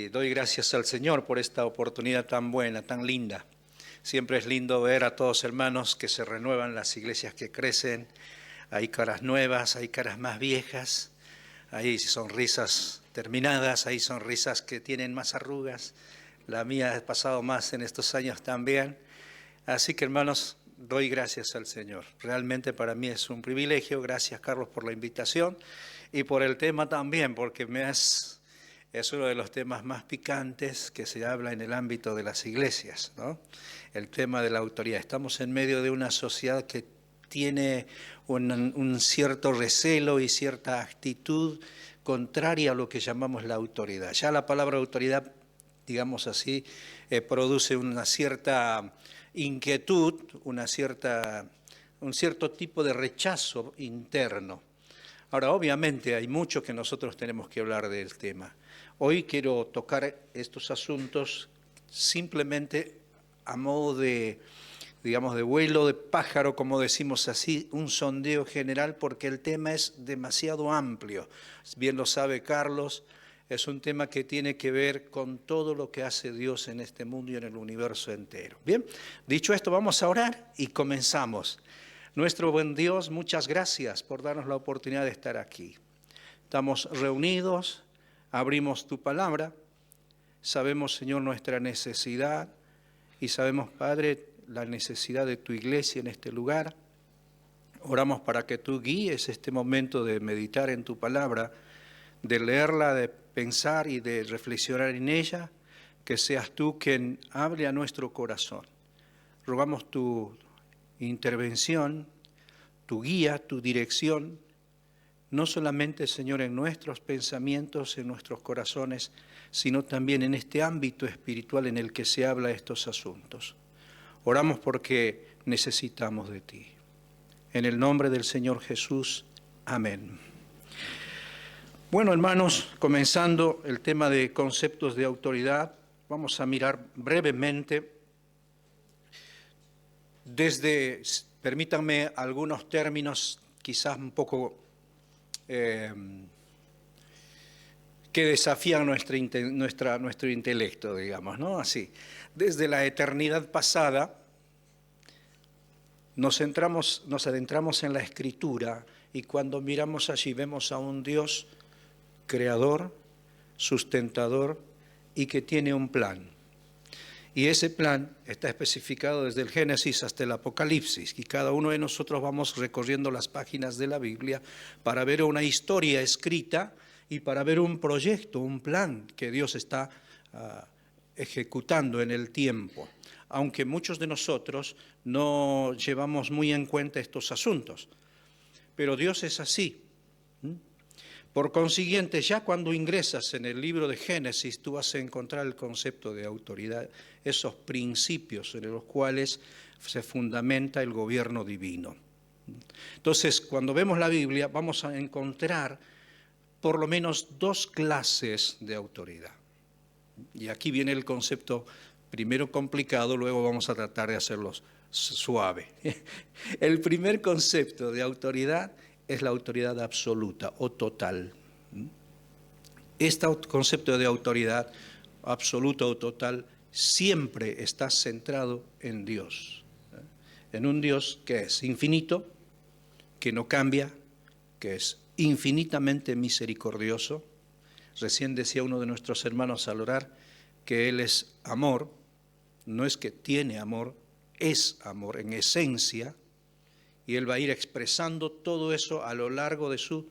y doy gracias al Señor por esta oportunidad tan buena, tan linda. Siempre es lindo ver a todos hermanos que se renuevan, las iglesias que crecen. Hay caras nuevas, hay caras más viejas, hay sonrisas terminadas, hay sonrisas que tienen más arrugas. La mía ha pasado más en estos años también. Así que hermanos, doy gracias al Señor. Realmente para mí es un privilegio. Gracias, Carlos, por la invitación y por el tema también, porque es uno de los temas más picantes que se habla en el ámbito de las iglesias, ¿no? El tema de la autoridad. Estamos en medio de una sociedad que tiene un cierto recelo y cierta actitud contraria a lo que llamamos la autoridad. Ya la palabra autoridad, digamos así, produce una cierta inquietud, un cierto tipo de rechazo interno. Ahora, obviamente, hay mucho que nosotros tenemos que hablar del tema. Hoy quiero tocar estos asuntos simplemente a modo de, digamos, de vuelo de pájaro, como decimos así, un sondeo general, porque el tema es demasiado amplio. Bien lo sabe Carlos, es un tema que tiene que ver con todo lo que hace Dios en este mundo y en el universo entero. Bien, dicho esto, vamos a orar y comenzamos. Nuestro buen Dios, muchas gracias por darnos la oportunidad de estar aquí. Estamos reunidos, abrimos tu palabra, sabemos, Señor, nuestra necesidad y sabemos, Padre, la necesidad de tu iglesia en este lugar. Oramos para que tú guíes este momento de meditar en tu palabra, de leerla, de pensar y de reflexionar en ella, que seas tú quien hable a nuestro corazón. Rogamos tu intervención, tu guía, tu dirección, no solamente, Señor, en nuestros pensamientos, en nuestros corazones, sino también en este ámbito espiritual en el que se habla de estos asuntos. Oramos porque necesitamos de ti. En el nombre del Señor Jesús, amén. Bueno, hermanos, comenzando el tema de conceptos de autoridad, vamos a mirar brevemente permítanme algunos términos quizás un poco que desafían nuestro intelecto, digamos, ¿no? Así, desde la eternidad pasada nos adentramos en la Escritura y cuando miramos allí vemos a un Dios creador, sustentador y que tiene un plan. Y ese plan está especificado desde el Génesis hasta el Apocalipsis. Y cada uno de nosotros vamos recorriendo las páginas de la Biblia para ver una historia escrita y para ver un proyecto, un plan que Dios está ejecutando en el tiempo. Aunque muchos de nosotros no llevamos muy en cuenta estos asuntos. Pero Dios es así. Por consiguiente, ya cuando ingresas en el libro de Génesis, tú vas a encontrar el concepto de autoridad, esos principios en los cuales se fundamenta el gobierno divino. Entonces, cuando vemos la Biblia, vamos a encontrar por lo menos dos clases de autoridad. Y aquí viene el concepto primero complicado, luego vamos a tratar de hacerlo suave. El primer concepto de autoridad es la autoridad absoluta o total. Este concepto de autoridad absoluta o total siempre está centrado en Dios. En un Dios que es infinito, que no cambia, que es infinitamente misericordioso. Recién decía uno de nuestros hermanos al orar que Él es amor, no es que tiene amor, es amor en esencia. Y Él va a ir expresando todo eso a lo largo de su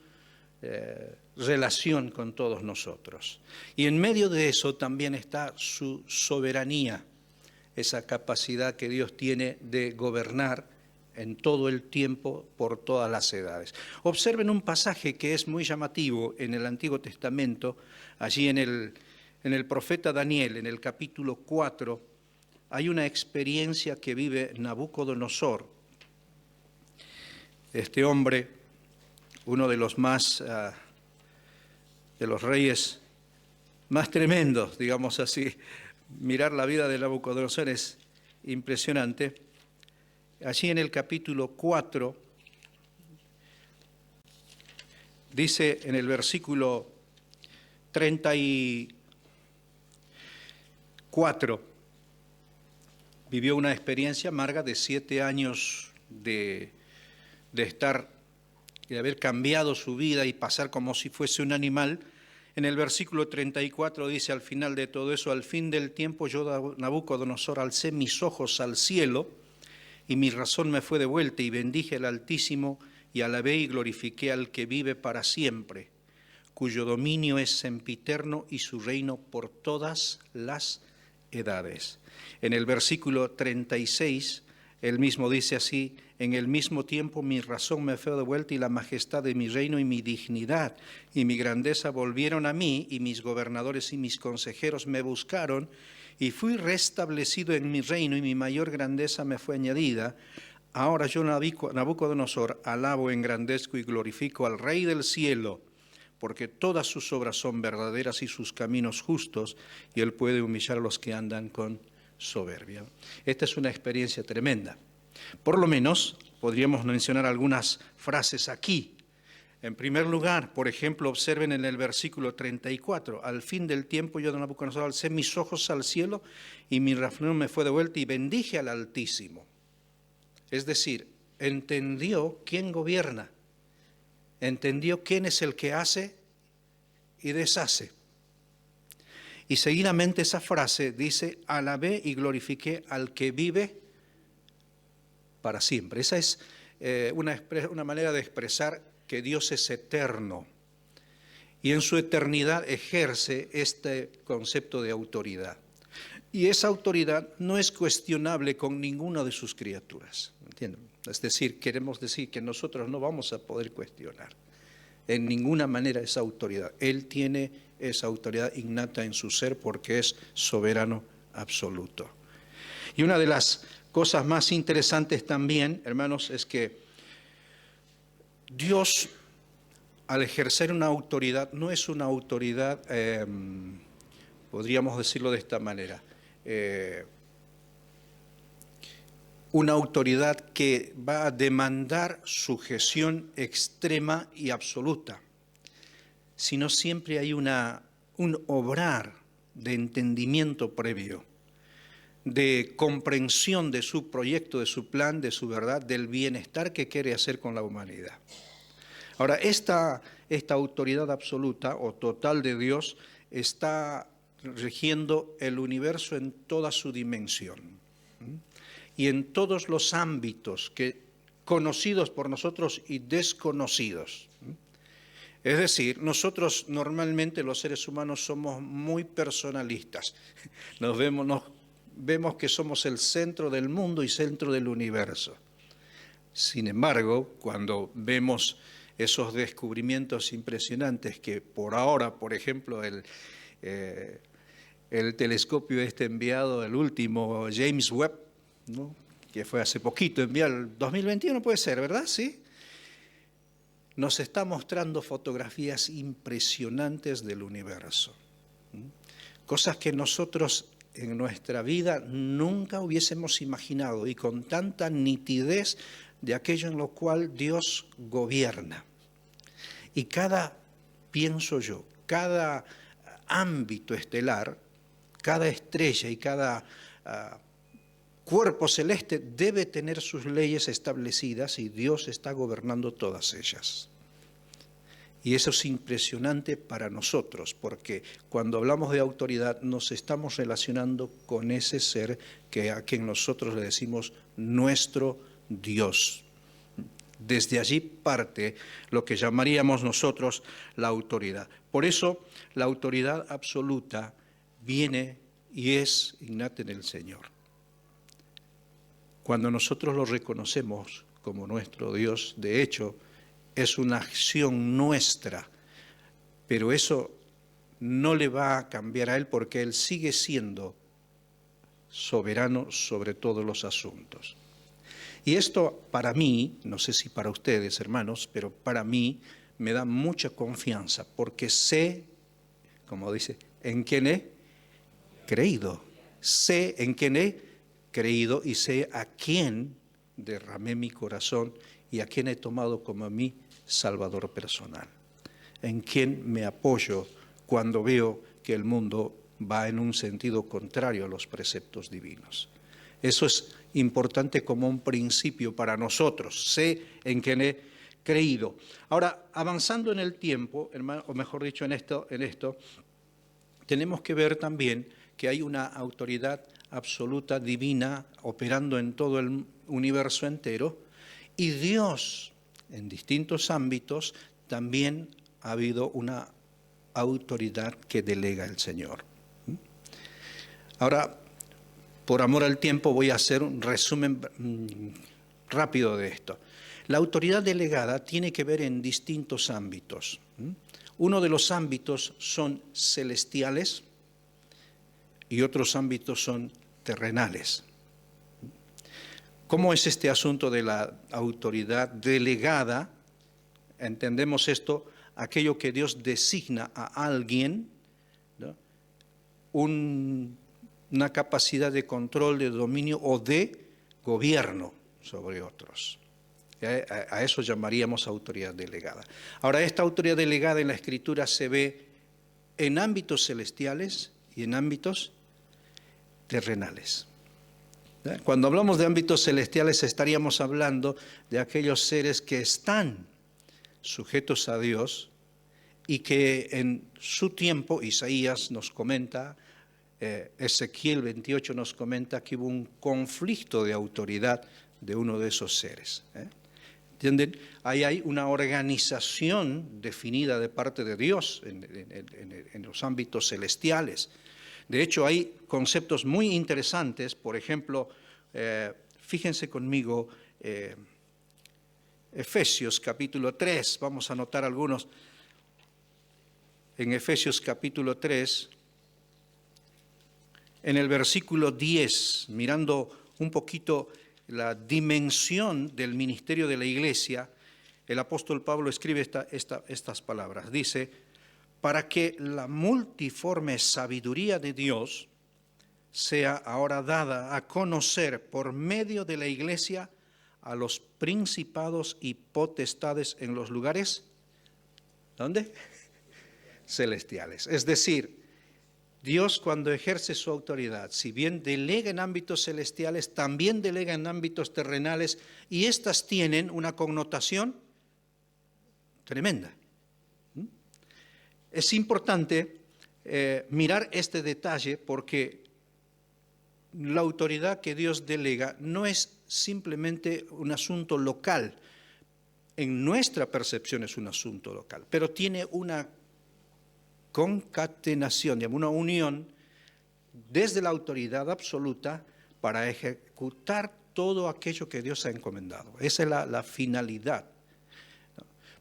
relación con todos nosotros. Y en medio de eso también está su soberanía, esa capacidad que Dios tiene de gobernar en todo el tiempo, por todas las edades. Observen un pasaje que es muy llamativo en el Antiguo Testamento, allí en el profeta Daniel, en el capítulo 4, hay una experiencia que vive Nabucodonosor. Este hombre, uno de los de los reyes más tremendos, digamos así, mirar la vida de Nabucodonosor es impresionante. Allí en el capítulo 4, dice en el versículo 30 y 4 vivió una experiencia amarga de 7 años de haber cambiado su vida y pasar como si fuese un animal. En el versículo 34 dice, al final de todo eso, al fin del tiempo yo, Nabucodonosor, alcé mis ojos al cielo y mi razón me fue de vuelta y bendije al Altísimo y alabé y glorifiqué al que vive para siempre, cuyo dominio es sempiterno y su reino por todas las edades. En el versículo 36, él mismo dice así, en el mismo tiempo mi razón me fue de vuelta y la majestad de mi reino y mi dignidad y mi grandeza volvieron a mí y mis gobernadores y mis consejeros me buscaron y fui restablecido en mi reino y mi mayor grandeza me fue añadida. Ahora yo, Nabucodonosor, alabo, engrandezco y glorifico al Rey del cielo, porque todas sus obras son verdaderas y sus caminos justos, y él puede humillar a los que andan con soberbia. Esta es una experiencia tremenda. Por lo menos podríamos mencionar algunas frases aquí. En primer lugar, por ejemplo, observen en el versículo 34, al fin del tiempo yo, Nabucodonosor, alcé mis ojos al cielo y mi razón me fue de vuelta y bendije al Altísimo. Es decir, entendió quién gobierna, entendió quién es el que hace y deshace. Y seguidamente esa frase dice, alabé y glorifiqué al que vive para siempre. Esa es una manera de expresar que Dios es eterno y en su eternidad ejerce este concepto de autoridad. Y esa autoridad no es cuestionable con ninguna de sus criaturas, ¿entienden? Es decir, queremos decir que nosotros no vamos a poder cuestionar en ninguna manera esa autoridad. Él tiene esa autoridad innata en su ser porque es soberano absoluto. Y una de las cosas más interesantes también, hermanos, es que Dios, al ejercer una autoridad, no es una autoridad, podríamos decirlo de esta manera, una autoridad que va a demandar sujeción extrema y absoluta, sino siempre hay un obrar de entendimiento previo, de comprensión de su proyecto, de su plan, de su verdad, del bienestar que quiere hacer con la humanidad. Ahora, esta autoridad absoluta o total de Dios está rigiendo el universo en toda su dimensión y en todos los ámbitos conocidos por nosotros y desconocidos. Es decir, nosotros normalmente los seres humanos somos muy personalistas. Nos vemos que somos el centro del mundo y centro del universo. Sin embargo, cuando vemos esos descubrimientos impresionantes que por ahora, por ejemplo, el telescopio enviado, el último James Webb, ¿no?, que fue hace poquito enviado, el 2021 puede ser, ¿verdad? Sí. Nos está mostrando fotografías impresionantes del universo. Cosas que nosotros en nuestra vida nunca hubiésemos imaginado y con tanta nitidez de aquello en lo cual Dios gobierna. Y pienso yo, cada ámbito estelar, cada estrella y cada cuerpo celeste debe tener sus leyes establecidas y Dios está gobernando todas ellas. Y eso es impresionante para nosotros, porque cuando hablamos de autoridad nos estamos relacionando con ese ser a quien nosotros le decimos nuestro Dios. Desde allí parte lo que llamaríamos nosotros la autoridad. Por eso la autoridad absoluta viene y es innata en el Señor. Cuando nosotros lo reconocemos como nuestro Dios, de hecho, es una acción nuestra, pero eso no le va a cambiar a Él porque Él sigue siendo soberano sobre todos los asuntos. Y esto para mí, no sé si para ustedes, hermanos, pero para mí me da mucha confianza porque sé, como dice, en quién he creído. Sé en quién he creído y sé a quién derramé mi corazón y a quién he tomado como mi Salvador personal. En quién me apoyo cuando veo que el mundo va en un sentido contrario a los preceptos divinos. Eso es importante como un principio para nosotros. Sé en quién he creído. Ahora, avanzando en el tiempo, hermano, o mejor dicho, en esto, tenemos que ver también que hay una autoridad absoluta, divina, operando en todo el universo entero, y Dios, en distintos ámbitos, también ha habido una autoridad que delega el Señor. Ahora, por amor al tiempo, voy a hacer un resumen rápido de esto. La autoridad delegada tiene que ver en distintos ámbitos. Uno de los ámbitos son celestiales y otros ámbitos son terrenales. ¿Cómo es este asunto de la autoridad delegada? Entendemos esto, aquello que Dios designa a alguien, ¿no? Una capacidad de control, de dominio o de gobierno sobre otros. A eso llamaríamos autoridad delegada. Ahora, esta autoridad delegada en la Escritura se ve en ámbitos celestiales y en ámbitos terrenales. Cuando hablamos de ámbitos celestiales estaríamos hablando de aquellos seres que están sujetos a Dios y que en su tiempo, Isaías nos comenta, Ezequiel 28 nos comenta que hubo un conflicto de autoridad de uno de esos seres. ¿Entienden? Ahí hay una organización definida de parte de Dios en los ámbitos celestiales. De hecho, hay conceptos muy interesantes. Por ejemplo, fíjense conmigo, Efesios capítulo 3, vamos a anotar algunos. En Efesios capítulo 3, en el versículo 10, mirando un poquito la dimensión del ministerio de la iglesia, el apóstol Pablo escribe estas palabras. Dice, para que la multiforme sabiduría de Dios sea ahora dada a conocer por medio de la iglesia a los principados y potestades en los lugares, ¿dónde? Celestiales. Es decir, Dios cuando ejerce su autoridad, si bien delega en ámbitos celestiales, también delega en ámbitos terrenales, y estas tienen una connotación tremenda. Es importante mirar este detalle porque la autoridad que Dios delega no es simplemente un asunto local. En nuestra percepción es un asunto local, pero tiene una concatenación, una unión desde la autoridad absoluta para ejecutar todo aquello que Dios ha encomendado. Esa es la finalidad.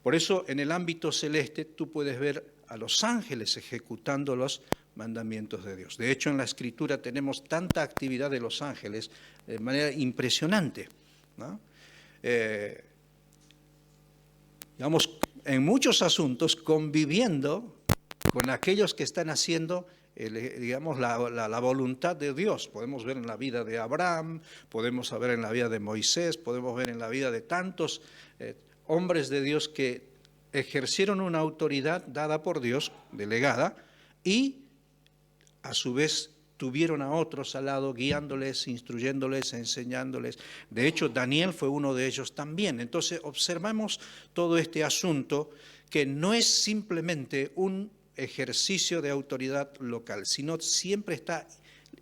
Por eso en el ámbito celeste tú puedes ver a los ángeles ejecutando los mandamientos de Dios. De hecho, en la Escritura tenemos tanta actividad de los ángeles de manera impresionante, ¿no? Digamos, en muchos asuntos conviviendo con aquellos que están haciendo, digamos, la voluntad de Dios. Podemos ver en la vida de Abraham, podemos ver en la vida de Moisés, podemos ver en la vida de tantos hombres de Dios que ejercieron una autoridad dada por Dios, delegada, y a su vez tuvieron a otros al lado guiándoles, instruyéndoles, enseñándoles. De hecho, Daniel fue uno de ellos también. Entonces observamos todo este asunto que no es simplemente un ejercicio de autoridad local, sino siempre está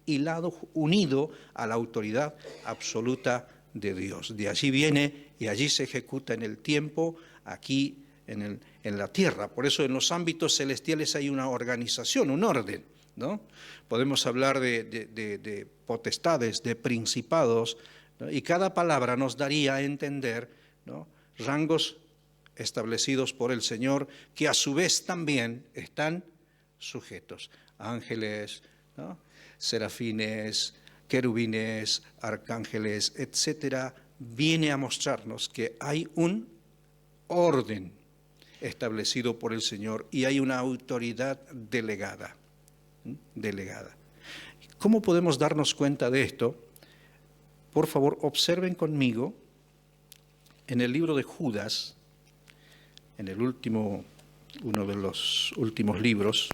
hilado, unido a la autoridad absoluta de Dios. De allí viene y allí se ejecuta en el tiempo, aquí en la tierra. Por eso en los ámbitos celestiales hay una organización, un orden, ¿no? Podemos hablar de potestades, de principados, ¿no? Y cada palabra nos daría a entender, ¿no?, rangos establecidos por el Señor, que a su vez también están sujetos. Ángeles, ¿no?, serafines, querubines, arcángeles, etcétera, viene a mostrarnos que hay un orden establecido por el Señor y hay una autoridad delegada. ¿Cómo podemos darnos cuenta de esto? Por favor, observen conmigo en el libro de Judas, en uno de los últimos libros,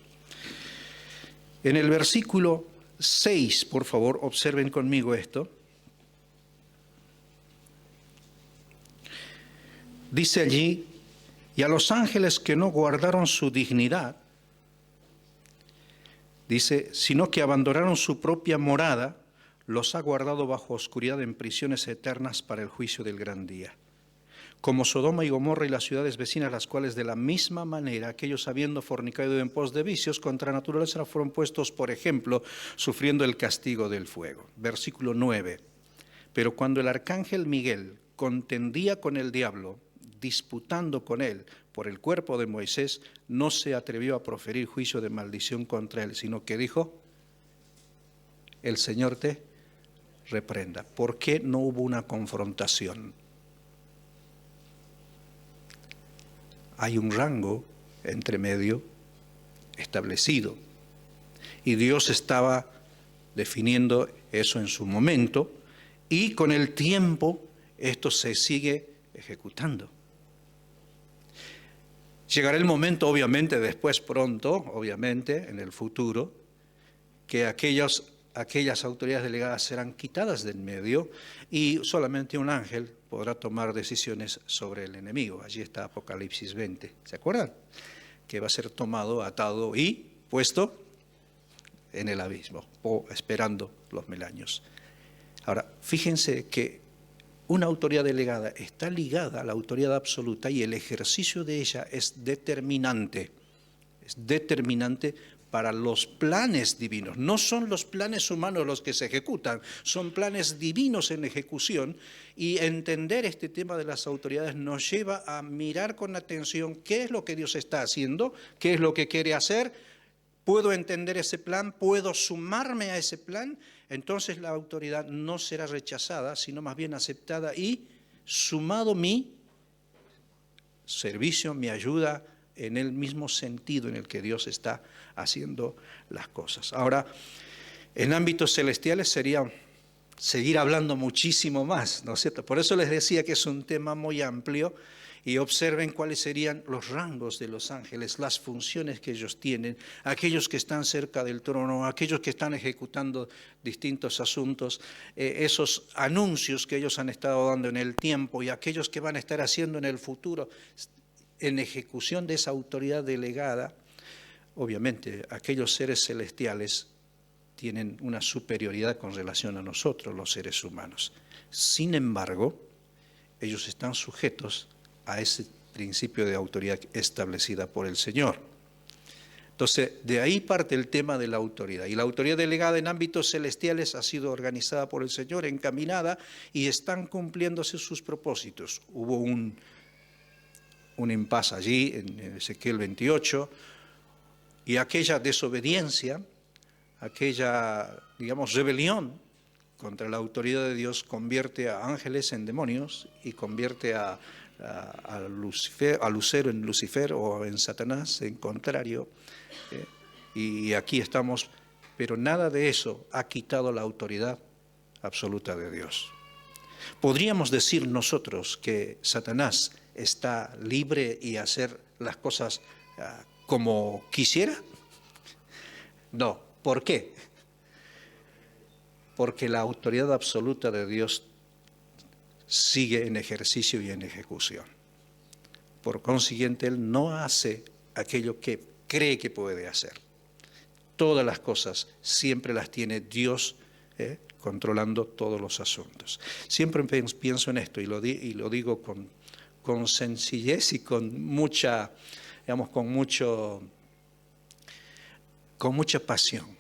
En el versículo 6, por favor, observen conmigo esto. Dice allí, y a los ángeles que no guardaron su dignidad, dice, sino que abandonaron su propia morada, los ha guardado bajo oscuridad en prisiones eternas para el juicio del gran día. Como Sodoma y Gomorra y las ciudades vecinas, las cuales de la misma manera aquellos habiendo fornicado en pos de vicios contra naturaleza fueron puestos, por ejemplo, sufriendo el castigo del fuego. Versículo 9. Pero cuando el arcángel Miguel contendía con el diablo, disputando con él por el cuerpo de Moisés, no se atrevió a proferir juicio de maldición contra él, sino que dijo, el Señor te reprenda. ¿Por qué no hubo una confrontación? Hay un rango entre medio establecido y Dios estaba definiendo eso en su momento y con el tiempo esto se sigue ejecutando. Llegará el momento, obviamente, después pronto, obviamente, en el futuro, que aquellas autoridades delegadas serán quitadas del medio y solamente un ángel podrá tomar decisiones sobre el enemigo. Allí está Apocalipsis 20, ¿se acuerdan? Que va a ser tomado, atado y puesto en el abismo, o esperando los 1000 años. Ahora, fíjense que una autoridad delegada está ligada a la autoridad absoluta y el ejercicio de ella es determinante para los planes divinos. No son los planes humanos los que se ejecutan, son planes divinos en ejecución, y entender este tema de las autoridades nos lleva a mirar con atención qué es lo que Dios está haciendo, qué es lo que quiere hacer. ¿Puedo entender ese plan? ¿Puedo sumarme a ese plan? Entonces la autoridad no será rechazada, sino más bien aceptada y sumado mi servicio, mi ayuda, en el mismo sentido en el que Dios está haciendo las cosas. Ahora, en ámbitos celestiales sería seguir hablando muchísimo más, ¿no es cierto? Por eso les decía que es un tema muy amplio, y observen cuáles serían los rangos de los ángeles, las funciones que ellos tienen, aquellos que están cerca del trono, aquellos que están ejecutando distintos asuntos, esos anuncios que ellos han estado dando en el tiempo y aquellos que van a estar haciendo en el futuro, en ejecución de esa autoridad delegada. Obviamente, aquellos seres celestiales tienen una superioridad con relación a nosotros, los seres humanos. Sin embargo, ellos están sujetos a ese principio de autoridad establecida por el Señor. Entonces, de ahí parte el tema de la autoridad. Y la autoridad delegada en ámbitos celestiales ha sido organizada por el Señor, encaminada, y están cumpliéndose sus propósitos. Hubo un impasse allí en Ezequiel 28, y aquella desobediencia, aquella, digamos, rebelión contra la autoridad de Dios convierte a ángeles en demonios y convierte a Lucero en Lucifer o en Satanás, en contrario. Y aquí estamos, pero nada de eso ha quitado la autoridad absoluta de Dios. ¿Podríamos decir nosotros que Satanás está libre y hacer las cosas como quisiera? No. ¿Por qué? Porque la autoridad absoluta de Dios sigue en ejercicio y en ejecución. Por consiguiente, Él no hace aquello que cree que puede hacer. Todas las cosas siempre las tiene Dios controlando todos los asuntos. Siempre pienso en esto y lo digo con sencillez y con mucha, digamos, con mucha pasión.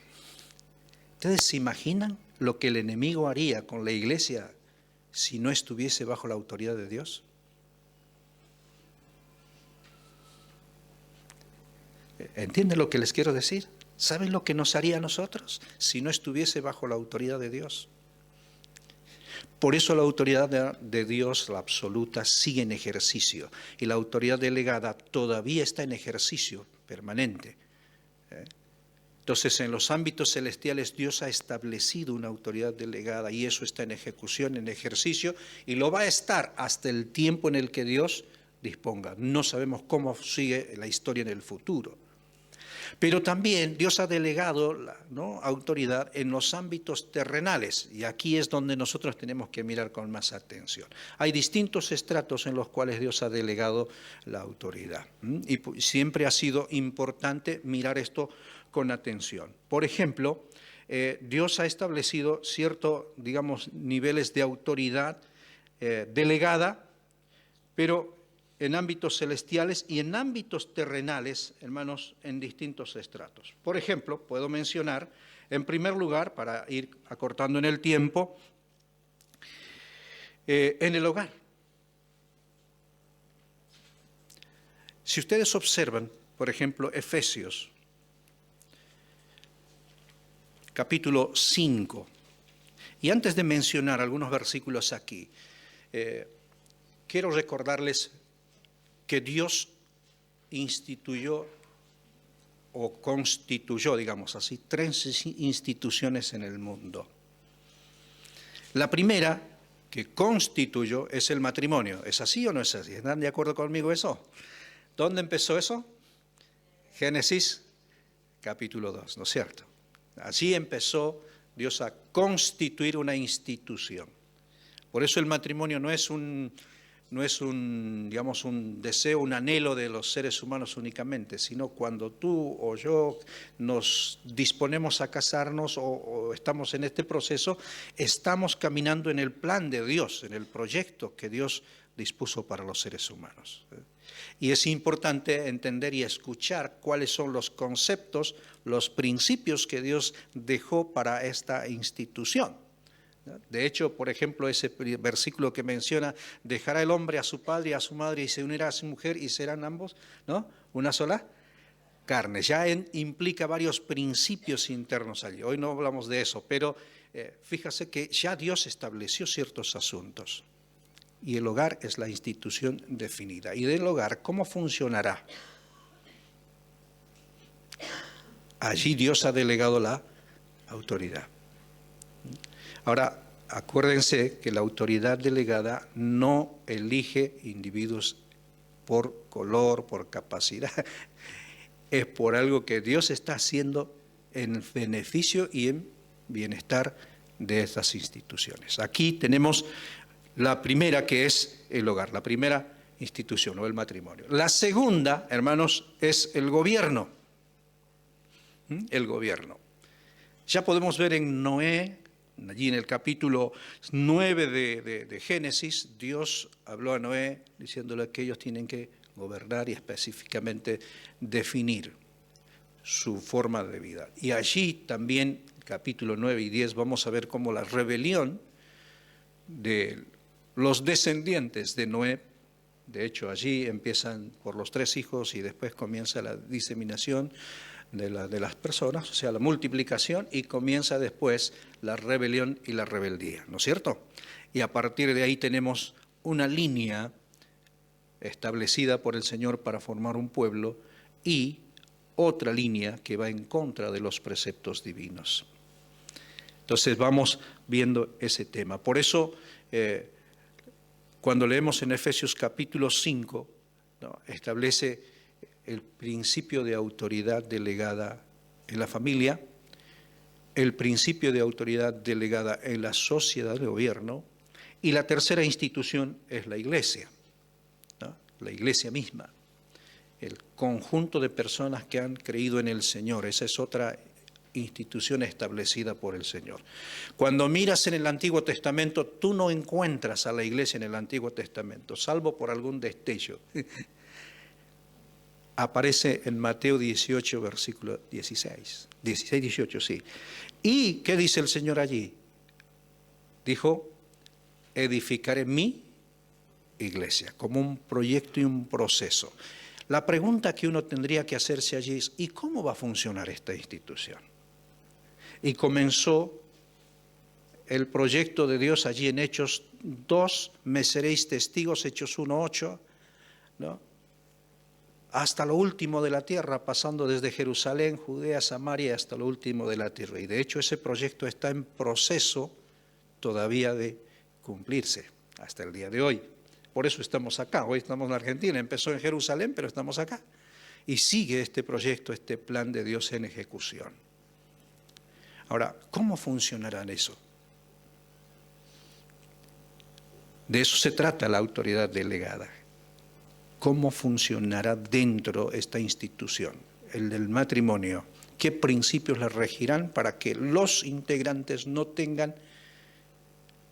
¿Ustedes se imaginan lo que el enemigo haría con la iglesia si no estuviese bajo la autoridad de Dios? ¿Entienden lo que les quiero decir? ¿Saben lo que nos haría a nosotros si no estuviese bajo la autoridad de Dios? Por eso la autoridad de Dios, la absoluta, sigue en ejercicio, y la autoridad delegada todavía está en ejercicio permanente. Entonces, en los ámbitos celestiales Dios ha establecido una autoridad delegada y eso está en ejecución, en ejercicio, y lo va a estar hasta el tiempo en el que Dios disponga. No sabemos cómo sigue la historia en el futuro. Pero también Dios ha delegado ¿no?, autoridad en los ámbitos terrenales, y aquí es donde nosotros tenemos que mirar con más atención. Hay distintos estratos en los cuales Dios ha delegado la autoridad, y siempre ha sido importante mirar esto con atención. Por ejemplo, Dios ha establecido ciertos, digamos, niveles de autoridad delegada, pero en ámbitos celestiales y en ámbitos terrenales, hermanos, en distintos estratos. Por ejemplo, puedo mencionar, en primer lugar, para ir acortando en el tiempo, en el hogar. Si ustedes observan, por ejemplo, Efesios, capítulo 5, y antes de mencionar algunos versículos aquí, quiero recordarles que Dios instituyó o constituyó, digamos así, 3 instituciones en el mundo. La primera que constituyó es el matrimonio. ¿Es así o no es así? ¿Están de acuerdo conmigo eso? ¿Dónde empezó eso? Génesis capítulo 2, ¿no es cierto? Allí empezó Dios a constituir una institución. Por eso el matrimonio no es un, digamos, un deseo, un anhelo de los seres humanos únicamente, sino cuando tú o yo nos disponemos a casarnos o estamos en este proceso, estamos caminando en el plan de Dios, en el proyecto que Dios dispuso para los seres humanos. Y es importante entender y escuchar cuáles son los conceptos, los principios que Dios dejó para esta institución. De hecho, por ejemplo, ese versículo que menciona, dejará el hombre a su padre y a su madre y se unirá a su mujer y serán ambos, ¿no?, una sola carne. Ya implica varios principios internos allí. Hoy no hablamos de eso, pero fíjase que ya Dios estableció ciertos asuntos. Y el hogar es la institución definida. ¿Y del hogar cómo funcionará? Allí Dios ha delegado la autoridad. Ahora, acuérdense que la autoridad delegada no elige individuos por color, por capacidad. Es por algo que Dios está haciendo en beneficio y en bienestar de estas instituciones. Aquí tenemos la primera, que es el hogar, la primera institución o el matrimonio. La segunda, hermanos, es el gobierno. El gobierno. Ya podemos ver en Noé, allí en el capítulo 9 de Génesis, Dios habló a Noé diciéndole que ellos tienen que gobernar y específicamente definir su forma de vida. Y allí también, capítulo 9 y 10, vamos a ver cómo la rebelión de los descendientes de Noé, de hecho allí empiezan por los 3 hijos y después comienza la diseminación de las personas, o sea, la multiplicación, y comienza después la rebelión y la rebeldía, ¿no es cierto? Y a partir de ahí tenemos una línea establecida por el Señor para formar un pueblo y otra línea que va en contra de los preceptos divinos. Entonces vamos viendo ese tema. Por eso, cuando leemos en Efesios capítulo 5, ¿no?, establece el principio de autoridad delegada en la familia, el principio de autoridad delegada en la sociedad de gobierno, y la tercera institución es la iglesia, ¿no?, la iglesia misma, el conjunto de personas que han creído en el Señor. Esa es otra institución establecida por el Señor. Cuando miras en el Antiguo Testamento, tú no encuentras a la iglesia en el Antiguo Testamento, salvo por algún destello. Aparece en Mateo 18, versículo 16, 18, sí. ¿Y qué dice el Señor allí? Dijo, edificaré mi iglesia, como un proyecto y un proceso. La pregunta que uno tendría que hacerse allí es, ¿y cómo va a funcionar esta institución? Y comenzó el proyecto de Dios allí en Hechos 2, me seréis testigos, Hechos 1:8, ¿no?, hasta lo último de la tierra, pasando desde Jerusalén, Judea, Samaria, hasta lo último de la tierra. Y de hecho ese proyecto está en proceso todavía de cumplirse hasta el día de hoy. Por eso estamos acá. Hoy estamos en Argentina, empezó en Jerusalén, pero estamos acá. y sigue este proyecto, este plan de Dios en ejecución. Ahora, ¿cómo funcionará eso? De eso se trata la autoridad delegada. ¿Cómo funcionará dentro esta institución, el del matrimonio? ¿Qué principios la regirán para que los integrantes no tengan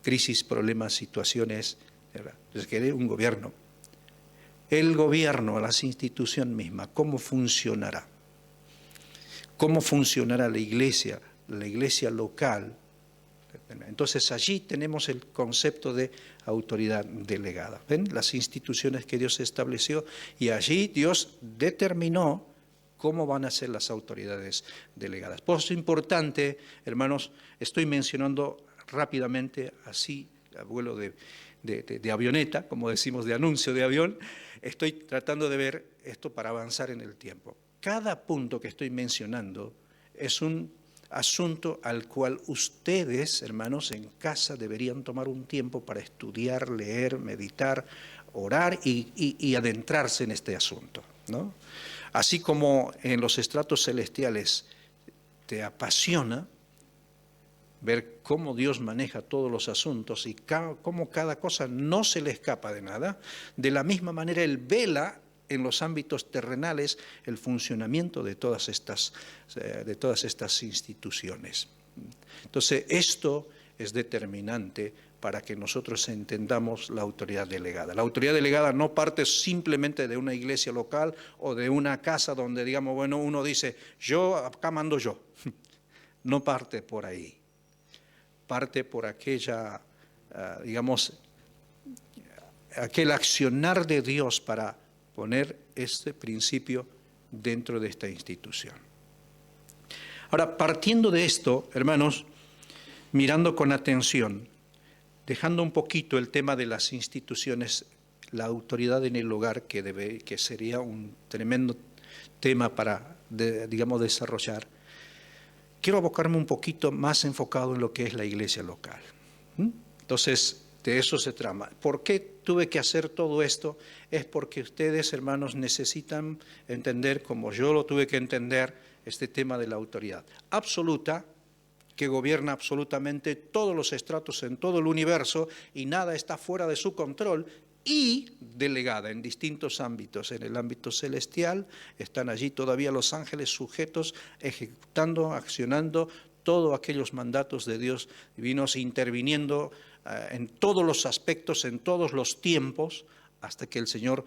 crisis, problemas, situaciones? Se quiere un gobierno. El gobierno, las instituciones mismas, ¿cómo funcionará? ¿Cómo funcionará la iglesia local? Entonces allí tenemos el concepto de autoridad delegada. ¿Ven? Las instituciones que Dios estableció y allí Dios determinó cómo van a ser las autoridades delegadas. Por eso es importante, hermanos, estoy mencionando rápidamente así, a vuelo de avioneta, como decimos, de anuncio de avión, estoy tratando de ver esto para avanzar en el tiempo. Cada punto que estoy mencionando es un asunto al cual ustedes, hermanos, en casa deberían tomar un tiempo para estudiar, leer, meditar, orar y adentrarse en este asunto, ¿no? Así como en los estratos celestiales te apasiona ver cómo Dios maneja todos los asuntos y cómo cada cosa no se le escapa de nada, de la misma manera Él vela en los ámbitos terrenales el funcionamiento de todas estas instituciones. Entonces, esto es determinante para que nosotros entendamos la autoridad delegada. La autoridad delegada no parte simplemente de una iglesia local o de una casa donde, digamos, bueno, uno dice, yo acá mando yo. No parte por ahí. Parte por aquella, digamos, aquel accionar de Dios para poner este principio dentro de esta institución. Ahora, partiendo de esto, hermanos, mirando con atención, dejando un poquito el tema de las instituciones, la autoridad en el hogar, que sería un tremendo tema para, digamos, desarrollar, quiero abocarme un poquito más enfocado en lo que es la iglesia local. Entonces, de eso se trama. ¿Por qué tuve que hacer todo esto? Es porque ustedes, hermanos, necesitan entender, como yo lo tuve que entender, este tema de la autoridad absoluta, que gobierna absolutamente todos los estratos en todo el universo y nada está fuera de su control, y delegada en distintos ámbitos. En el ámbito celestial están allí todavía los ángeles sujetos, ejecutando, accionando todos aquellos mandatos de Dios divinos, interviniendo en todos los aspectos, en todos los tiempos, hasta que el Señor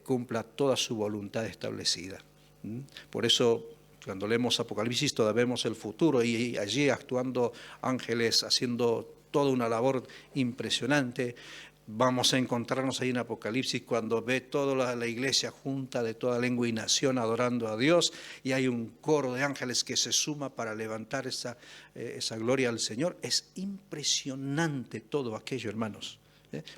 cumpla toda su voluntad establecida. Por eso, cuando leemos Apocalipsis, todavía vemos el futuro y allí actuando ángeles, haciendo toda una labor impresionante. Vamos a encontrarnos ahí en Apocalipsis cuando ve toda la iglesia junta de toda lengua y nación adorando a Dios, y hay un coro de ángeles que se suma para levantar esa gloria al Señor. Es impresionante todo aquello, hermanos.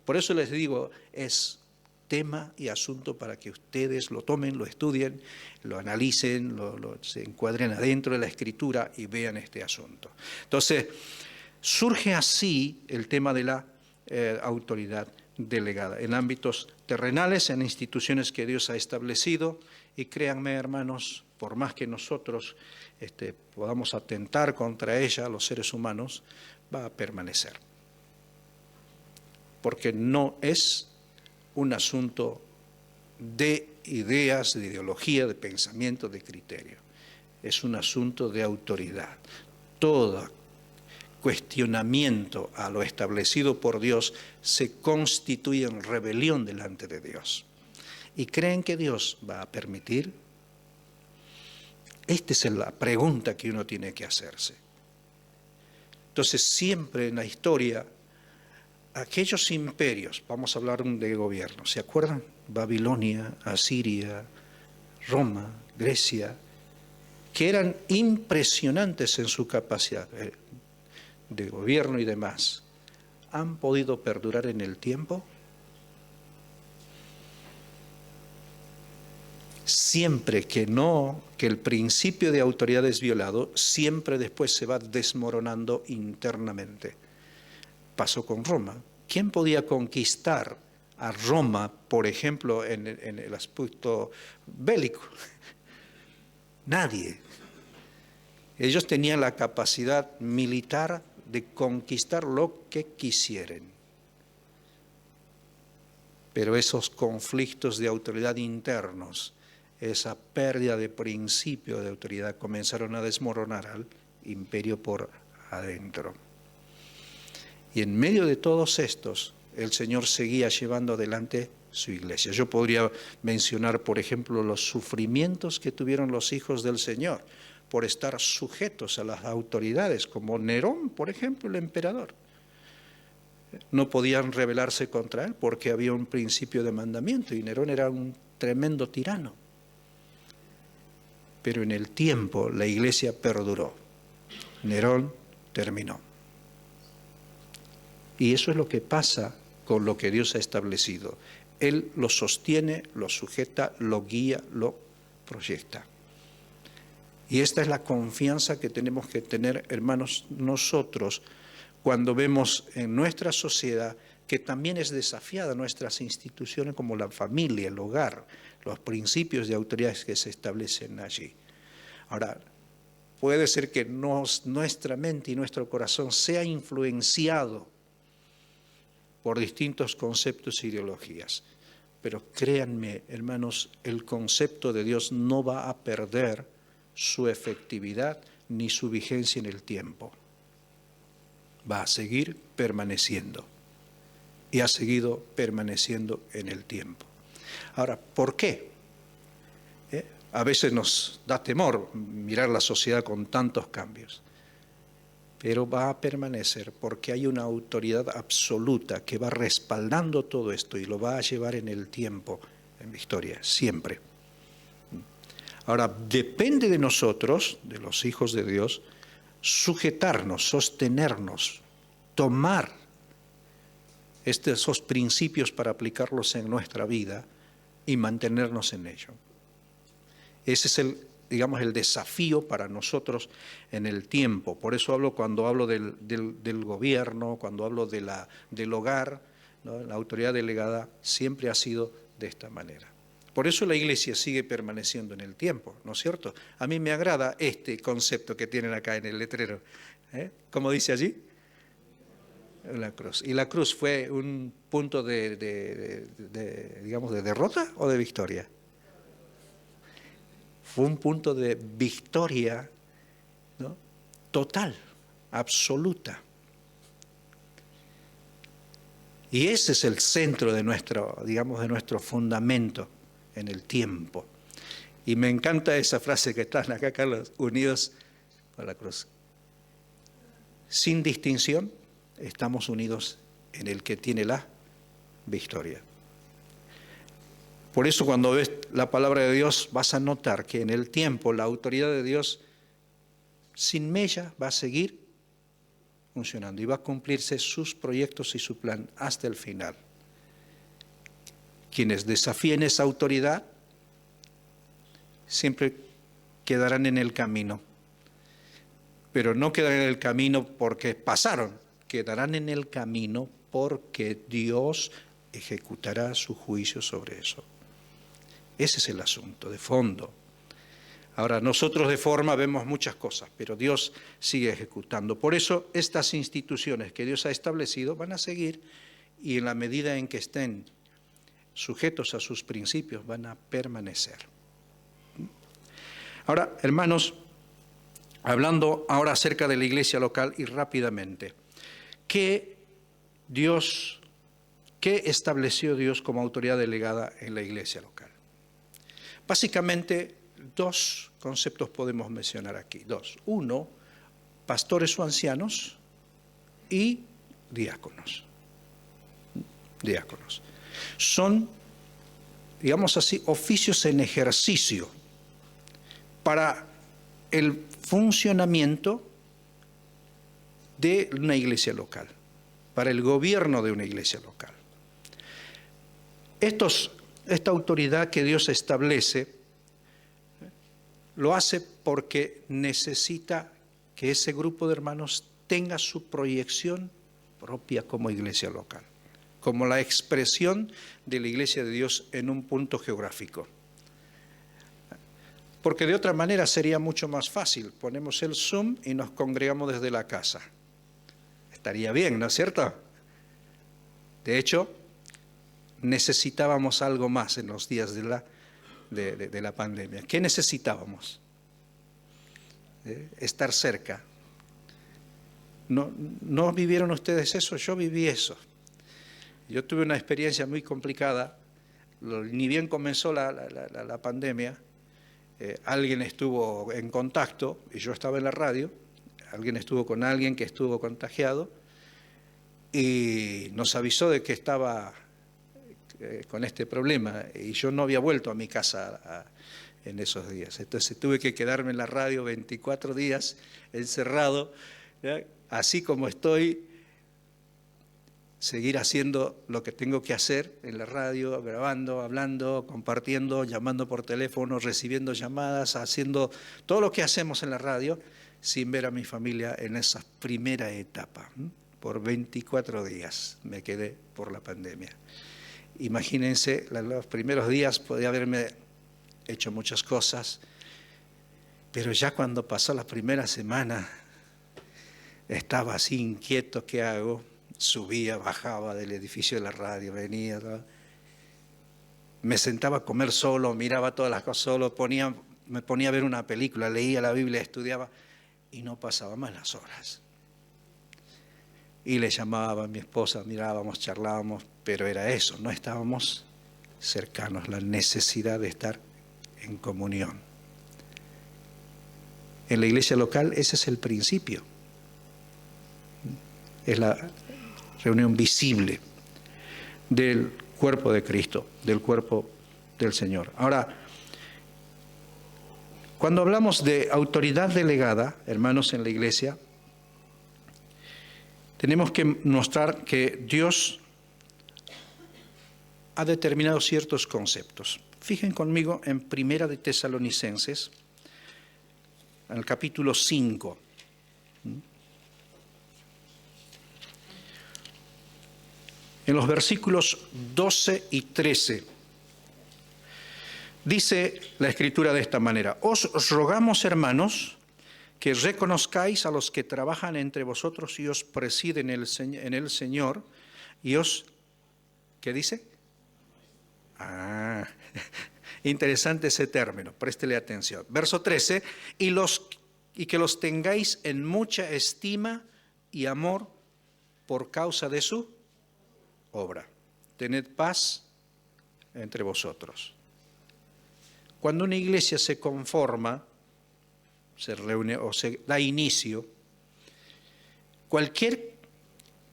Por eso les digo, es tema y asunto para que ustedes lo tomen, lo estudien, lo analicen, se encuadren adentro de la Escritura y vean este asunto. Entonces, surge así el tema de la autoridad delegada en ámbitos terrenales, en instituciones que Dios ha establecido, y créanme, hermanos, por más que nosotros podamos atentar contra ella, los seres humanos, va a permanecer. Porque no es un asunto de ideas, de ideología, de pensamiento, de criterio. Es un asunto de autoridad. Todo cuestionamiento a lo establecido por Dios se constituye en rebelión delante de Dios. ¿Y creen que Dios va a permitir? Esta es la pregunta que uno tiene que hacerse. Entonces, siempre en la historia, aquellos imperios, vamos a hablar de gobierno, ¿se acuerdan? Babilonia, Asiria, Roma, Grecia, que eran impresionantes en su capacidad de gobierno y demás, ¿han podido perdurar en el tiempo? Siempre que el principio de autoridad es violado, siempre después se va desmoronando internamente. Pasó con Roma. ¿Quién podía conquistar a Roma, por ejemplo, en el aspecto bélico. Nadie. Ellos tenían la capacidad militar de conquistar lo que quisieran. Pero esos conflictos de autoridad internos, esa pérdida de principio de autoridad, comenzaron a desmoronar al imperio por adentro. Y en medio de todos estos, el Señor seguía llevando adelante su iglesia. Yo podría mencionar, por ejemplo, los sufrimientos que tuvieron los hijos del Señor por estar sujetos a las autoridades, como Nerón, por ejemplo, el emperador. No podían rebelarse contra él porque había un principio de mandamiento y Nerón era un tremendo tirano. Pero en el tiempo la iglesia perduró. Nerón terminó. Y eso es lo que pasa con lo que Dios ha establecido. Él lo sostiene, lo sujeta, lo guía, lo proyecta. Y esta es la confianza que tenemos que tener, hermanos, nosotros, cuando vemos en nuestra sociedad que también es desafiada nuestras instituciones como la familia, el hogar, los principios de autoridades que se establecen allí. Ahora, puede ser que nuestra mente y nuestro corazón sea influenciado por distintos conceptos e ideologías. Pero créanme, hermanos, el concepto de Dios no va a perder su efectividad ni su vigencia en el tiempo. Va a seguir permaneciendo. Y ha seguido permaneciendo en el tiempo. Ahora, ¿por qué? A veces nos da temor mirar la sociedad con tantos cambios. Pero va a permanecer porque hay una autoridad absoluta que va respaldando todo esto y lo va a llevar en el tiempo, en la historia, siempre. Ahora, depende de nosotros, de los hijos de Dios, sujetarnos, sostenernos, tomar esos principios para aplicarlos en nuestra vida y mantenernos en ello. Ese es el desafío para nosotros en el tiempo. Por eso cuando hablo del gobierno, cuando hablo del hogar, ¿no? La autoridad delegada siempre ha sido de esta manera. Por eso la iglesia sigue permaneciendo en el tiempo, ¿no es cierto? A mí me agrada este concepto que tienen acá en el letrero. ¿Cómo dice allí? La cruz. ¿Y la cruz fue un punto de derrota o de victoria? Fue un punto de victoria, ¿no? Total, absoluta. Y ese es el centro de nuestro fundamento en el tiempo. Y me encanta esa frase que están acá, Carlos, unidos por la cruz. Sin distinción, estamos unidos en el que tiene la victoria. Por eso cuando ves la palabra de Dios vas a notar que en el tiempo la autoridad de Dios sin mella va a seguir funcionando y va a cumplirse sus proyectos y su plan hasta el final. Quienes desafíen esa autoridad siempre quedarán en el camino, pero no quedarán en el camino porque pasaron, quedarán en el camino porque Dios ejecutará su juicio sobre eso. Ese es el asunto de fondo. Ahora, nosotros de forma vemos muchas cosas, pero Dios sigue ejecutando. Por eso, estas instituciones que Dios ha establecido van a seguir y en la medida en que estén sujetos a sus principios van a permanecer. Ahora, hermanos, hablando ahora acerca de la iglesia local y rápidamente, ¿qué estableció Dios como autoridad delegada en la iglesia local? Básicamente, dos conceptos podemos mencionar aquí. Dos. Uno, pastores o ancianos y diáconos. Diáconos. Son, digamos así, oficios en ejercicio para el funcionamiento de una iglesia local, para el gobierno de una iglesia local. Esta autoridad que Dios establece lo hace porque necesita que ese grupo de hermanos tenga su proyección propia como iglesia local. como la expresión de la Iglesia de Dios en un punto geográfico. Porque de otra manera sería mucho más fácil. Ponemos el Zoom y nos congregamos desde la casa. Estaría bien, ¿no es cierto? De hecho, necesitábamos algo más en los días de la pandemia. ¿Qué necesitábamos? Estar cerca. ¿No vivieron ustedes eso? Yo viví eso. Yo tuve una experiencia muy complicada. Ni bien comenzó la pandemia, alguien estuvo en contacto, y yo estaba en la radio, alguien estuvo con alguien que estuvo contagiado, y nos avisó de que estaba con este problema, y yo no había vuelto a mi casa en esos días. Entonces tuve que quedarme en la radio 24 días encerrado, ¿ya? Así como estoy, seguir haciendo lo que tengo que hacer en la radio, grabando, hablando, compartiendo, llamando por teléfono, recibiendo llamadas, haciendo todo lo que hacemos en la radio, sin ver a mi familia en esa primera etapa. Por 24 días me quedé por la pandemia. Imagínense, los primeros días podía haberme hecho muchas cosas, pero ya cuando pasó la primera semana, estaba así inquieto, ¿qué hago? Subía, bajaba del edificio de la radio, venía, ¿no? Me sentaba a comer solo, miraba todas las cosas solo, me ponía a ver una película, leía la Biblia, estudiaba, y no pasaba más las horas. Y le llamaba a mi esposa, mirábamos, charlábamos, pero era eso, no estábamos cercanos, la necesidad de estar en comunión. En la iglesia local ese es el principio. Es la reunión visible del cuerpo de Cristo, del cuerpo del Señor. Ahora, cuando hablamos de autoridad delegada, hermanos, en la iglesia, tenemos que mostrar que Dios ha determinado ciertos conceptos. Fijen conmigo en Primera de Tesalonicenses, en el capítulo 5. En los versículos 12 y 13, dice la Escritura de esta manera: os rogamos, hermanos, que reconozcáis a los que trabajan entre vosotros y os presiden en el Señor, y os, ¿qué dice? Interesante ese término, préstele atención. Verso 13, y que los tengáis en mucha estima y amor por causa de su obra. Tened paz entre vosotros. Cuando una iglesia se conforma, se reúne o se da inicio, cualquier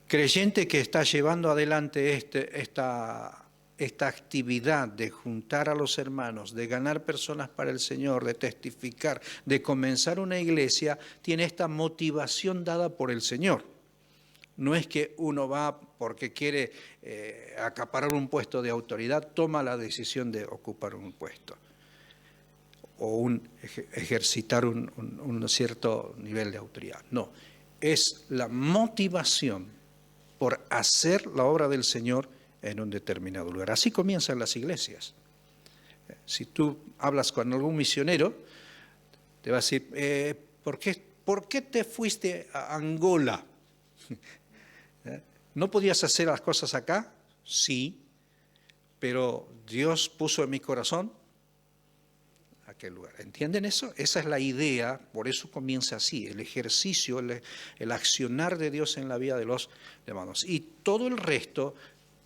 creyente que está llevando adelante esta actividad de juntar a los hermanos, de ganar personas para el Señor, de testificar, de comenzar una iglesia, tiene esta motivación dada por el Señor. No es que uno va porque quiere acaparar un puesto de autoridad, toma la decisión de ocupar un puesto o ejercitar un cierto nivel de autoridad. No, es la motivación por hacer la obra del Señor en un determinado lugar. Así comienzan las iglesias. Si tú hablas con algún misionero, te va a decir, ¿por qué te fuiste a Angola? ¿No podías hacer las cosas acá? Sí, pero Dios puso en mi corazón aquel lugar. ¿Entienden eso? Esa es la idea, por eso comienza así, el ejercicio, el accionar de Dios en la vida de los hermanos. Y todo el resto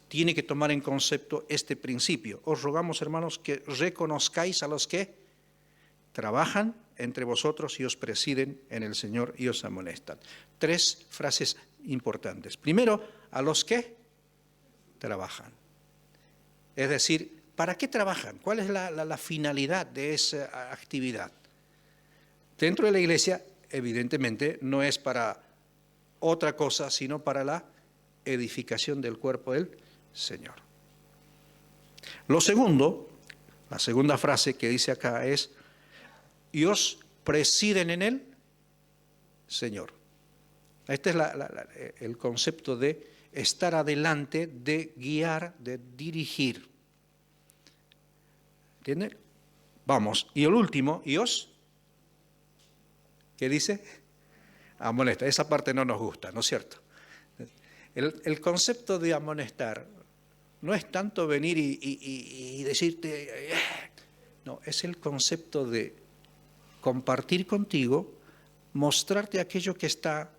tiene que tomar en concepto este principio. Os rogamos, hermanos, que reconozcáis a los que trabajan entre vosotros y os presiden en el Señor y os amonestan. 3 frases importantes. Primero, a los que trabajan. Es decir, ¿para qué trabajan? ¿Cuál es la finalidad de esa actividad? Dentro de la iglesia, evidentemente, no es para otra cosa, sino para la edificación del cuerpo del Señor. Lo segundo, la segunda frase que dice acá es, y os presiden en el Señor. Este es el concepto de estar adelante, de guiar, de dirigir. ¿Entienden? Vamos, y el último, y os, ¿qué dice? Amonesta. Esa parte no nos gusta, ¿no es cierto? El concepto de amonestar no es tanto venir y decirte, no, es el concepto de compartir contigo, mostrarte aquello que está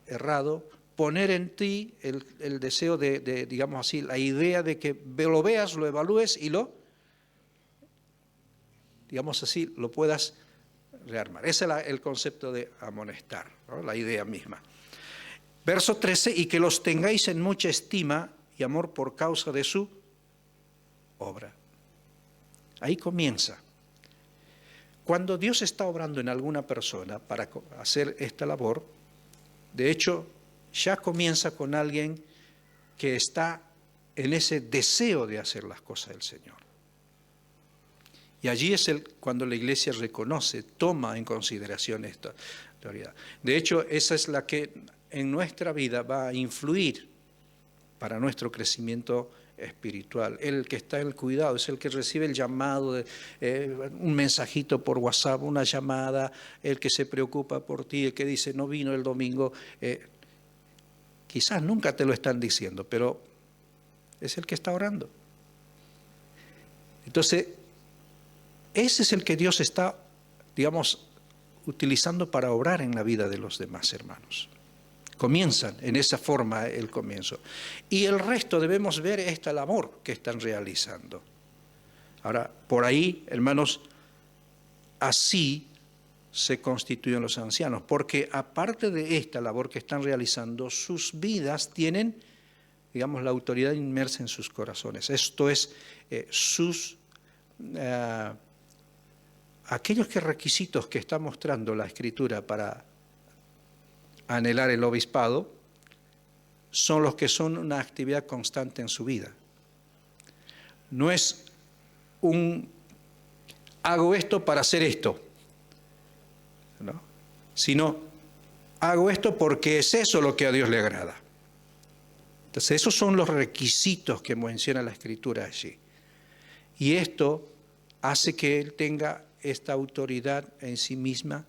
errado, poner en ti el deseo de, digamos así, la idea de que lo veas, lo evalúes y lo, digamos así, lo puedas rearmar. Ese es el concepto de amonestar, ¿no? La idea misma. Verso 13, y que los tengáis en mucha estima y amor por causa de su obra. Ahí comienza. Cuando Dios está obrando en alguna persona para hacer esta labor, de hecho, ya comienza con alguien que está en ese deseo de hacer las cosas del Señor. Y allí es cuando la iglesia reconoce, toma en consideración esta autoridad. De hecho, esa es la que en nuestra vida va a influir para nuestro crecimiento espiritual. El que está en el cuidado es el que recibe el llamado, un mensajito por WhatsApp, una llamada, el que se preocupa por ti, el que dice no vino el domingo. Quizás nunca te lo están diciendo, pero es el que está orando. Entonces, ese es el que Dios está, digamos, utilizando para obrar en la vida de los demás hermanos. Comienzan en esa forma el comienzo. Y el resto debemos ver esta labor que están realizando. Ahora, por ahí, hermanos, así se constituyen los ancianos, porque aparte de esta labor que están realizando, sus vidas tienen, digamos, la autoridad inmersa en sus corazones. Esto es, aquellos requisitos que está mostrando la Escritura para anhelar el obispado son los que son una actividad constante en su vida. No es hago esto para hacer esto, ¿no? Sino hago esto porque es eso lo que a Dios le agrada. Entonces esos son los requisitos que menciona la Escritura allí. Y esto hace que él tenga esta autoridad en sí misma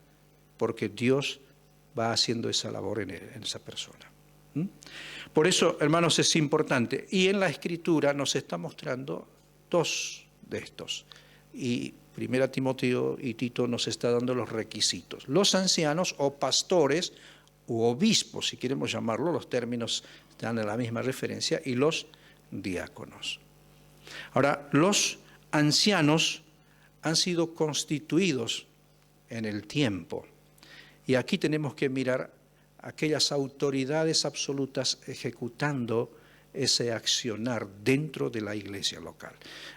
porque Dios va haciendo esa labor en esa persona. Por eso, hermanos, es importante. Y en la Escritura nos está mostrando dos de estos. Y 1 Timoteo y Tito nos está dando los requisitos. Los ancianos o pastores u obispos, si queremos llamarlo, los términos están en la misma referencia, y los diáconos. Ahora, los ancianos han sido constituidos en el tiempo. Y aquí tenemos que mirar aquellas autoridades absolutas ejecutando ese accionar dentro de la iglesia local.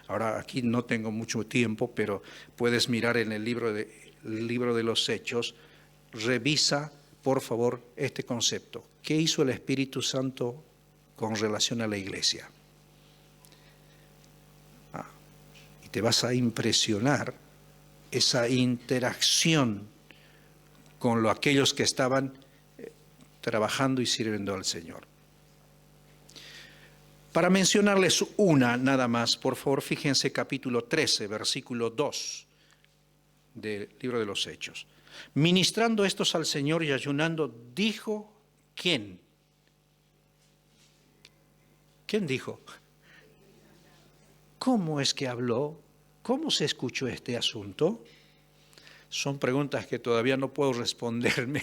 Ahora, aquí no tengo mucho tiempo, pero puedes mirar en el libro de los Hechos, revisa, por favor, este concepto. ¿Qué hizo el Espíritu Santo con relación a la iglesia? Y te vas a impresionar esa interacción con aquellos que estaban trabajando y sirviendo al Señor. Para mencionarles una nada más, por favor, fíjense capítulo 13, versículo 2 del libro de los Hechos. Ministrando estos al Señor y ayunando, dijo, ¿quién? ¿Quién dijo? ¿Cómo es que habló? ¿Cómo se escuchó este asunto? Son preguntas que todavía no puedo responderme.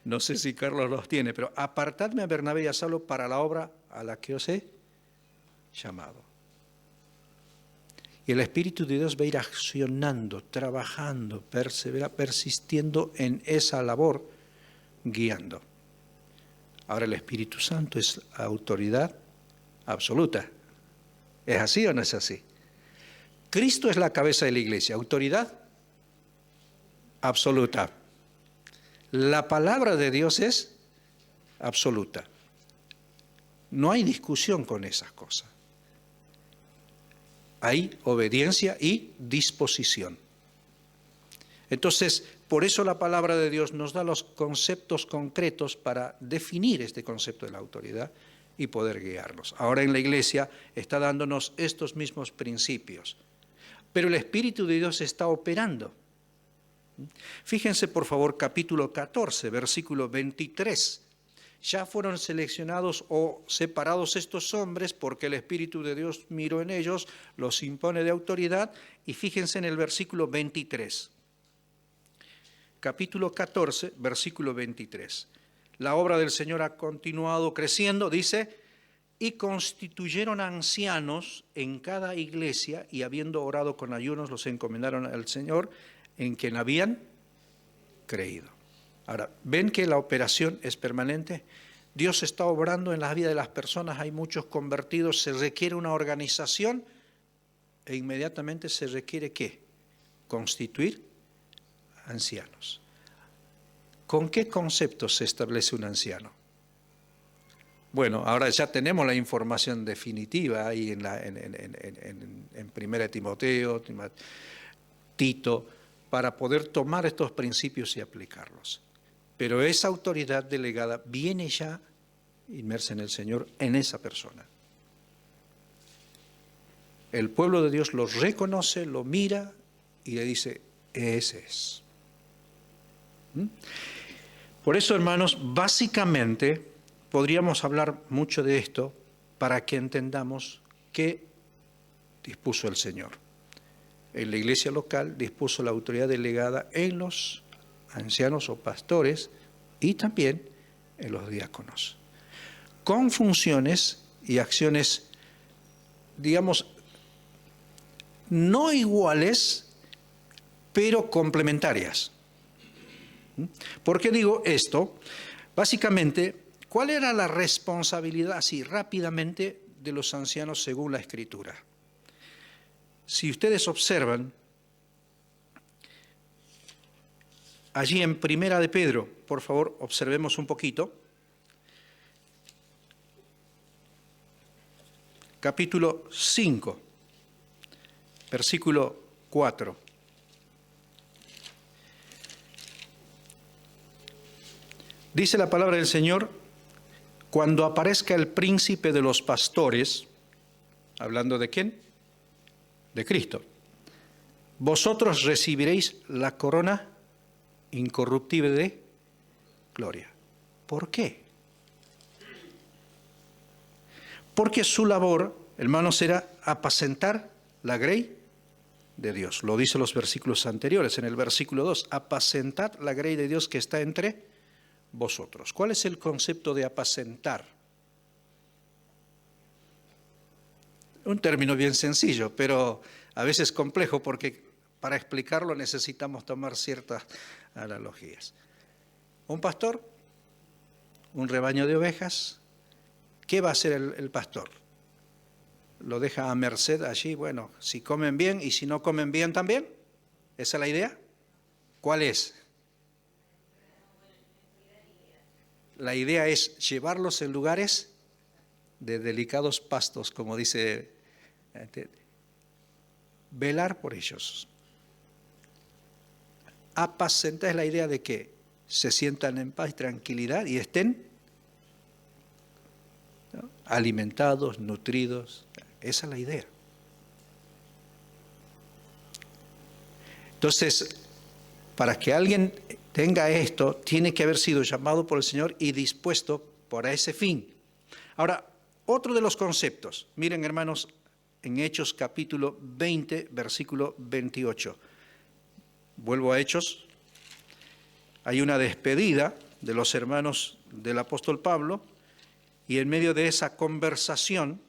No sé si Carlos los tiene, pero apartadme a Bernabé y a Saulo para la obra a la que os he llamado. Y el Espíritu de Dios va a ir accionando, trabajando, persistiendo en esa labor, guiando. Ahora el Espíritu Santo es autoridad absoluta. ¿Es así o no es así? Cristo es la cabeza de la iglesia, autoridad absoluta. La palabra de Dios es absoluta. No hay discusión con esas cosas. Hay obediencia y disposición. Entonces, por eso la palabra de Dios nos da los conceptos concretos para definir este concepto de la autoridad y poder guiarlos. Ahora en la iglesia está dándonos estos mismos principios, pero el Espíritu de Dios está operando. Fíjense por favor capítulo 14, versículo 23. Ya fueron seleccionados o separados estos hombres porque el Espíritu de Dios miró en ellos, los impone de autoridad, y fíjense en el versículo 23. Capítulo 14, versículo 23. La obra del Señor ha continuado creciendo, dice, y constituyeron ancianos en cada iglesia, y habiendo orado con ayunos, los encomendaron al Señor, en quien habían creído. Ahora, ¿ven que la operación es permanente? Dios está obrando en la vida de las personas, hay muchos convertidos, se requiere una organización, e inmediatamente se requiere ¿qué? Constituir ancianos. ¿Con qué conceptos se establece un anciano? Bueno, ahora ya tenemos la información definitiva ahí en 1 Timoteo, Tito, para poder tomar estos principios y aplicarlos. Pero esa autoridad delegada viene ya inmersa en el Señor, en esa persona. El pueblo de Dios lo reconoce, lo mira y le dice, ese es. Por eso, hermanos, básicamente podríamos hablar mucho de esto para que entendamos qué dispuso el Señor. En la iglesia local dispuso la autoridad delegada en los ancianos o pastores y también en los diáconos, con funciones y acciones, digamos, no iguales, pero complementarias. ¿Por qué digo esto? Básicamente, ¿cuál era la responsabilidad, así rápidamente, de los ancianos según la Escritura? Si ustedes observan, allí en Primera de Pedro, por favor, observemos un poquito, capítulo 5, versículo 4. Dice la palabra del Señor, cuando aparezca el príncipe de los pastores, hablando de quién, de Cristo, vosotros recibiréis la corona incorruptible de gloria. ¿Por qué? Porque su labor, hermanos, será apacentar la grey de Dios. Lo dice los versículos anteriores, en el versículo 2, apacentad la grey de Dios que está entre vosotros. ¿Cuál es el concepto de apacentar? Un término bien sencillo, pero a veces complejo porque para explicarlo necesitamos tomar ciertas analogías. Un pastor, un rebaño de ovejas, ¿qué va a hacer el pastor? Lo deja a merced allí, bueno, si comen bien y si no comen bien también. ¿Esa es la idea? ¿Cuál es? La idea es llevarlos en lugares de delicados pastos, como dice, velar por ellos. Apacentar es la idea de que se sientan en paz y tranquilidad y estén, ¿no?, alimentados, nutridos. Esa es la idea. Entonces, para que alguien tenga esto, tiene que haber sido llamado por el Señor y dispuesto para ese fin. Ahora, otro de los conceptos, miren hermanos, en Hechos capítulo 20, versículo 28. Vuelvo a Hechos. Hay una despedida de los hermanos del apóstol Pablo y en medio de esa conversación,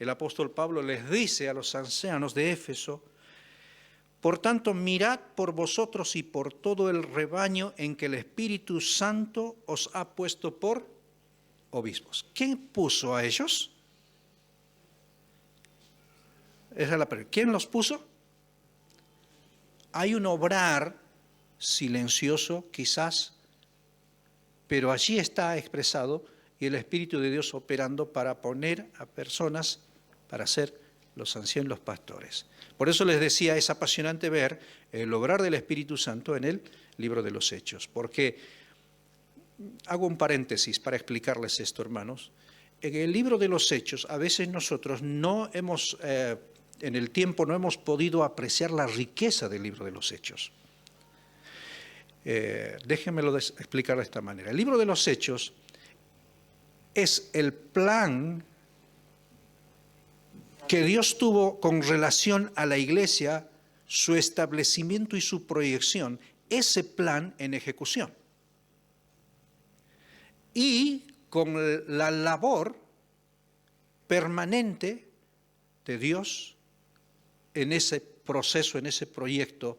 el apóstol Pablo les dice a los ancianos de Éfeso, por tanto, mirad por vosotros y por todo el rebaño en que el Espíritu Santo os ha puesto por obispos. ¿Quién puso a ellos? Esa es la pregunta. ¿Quién los puso? Hay un obrar silencioso, quizás, pero allí está expresado y el Espíritu de Dios operando para poner a personas para ser los ancianos, los pastores. Por eso les decía, es apasionante ver el obrar del Espíritu Santo en el libro de los Hechos, porque hago un paréntesis para explicarles esto, hermanos. en el libro de los Hechos, a veces nosotros no hemos, en el tiempo no hemos podido apreciar la riqueza del libro de los Hechos. Déjenmelo explicar de esta manera. El libro de los Hechos es el plan que Dios tuvo con relación a la iglesia, su establecimiento y su proyección, ese plan en ejecución. Y con la labor permanente de Dios en ese proceso, en ese proyecto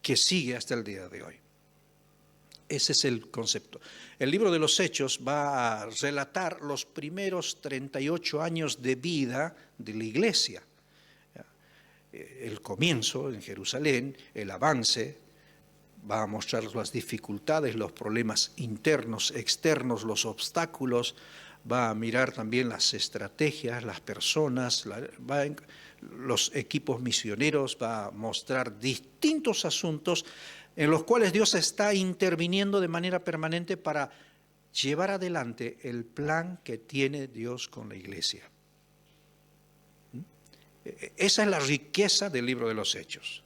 que sigue hasta el día de hoy. Ese es el concepto. El libro de los Hechos va a relatar los primeros 38 años de vida de la iglesia. El comienzo en Jerusalén, el avance, va a mostrar las dificultades, los problemas internos, externos, los obstáculos, va a mirar también las estrategias, las personas, los equipos misioneros, va a mostrar distintos asuntos en los cuales Dios está interviniendo de manera permanente para llevar adelante el plan que tiene Dios con la iglesia. Esa es la riqueza del libro de los Hechos.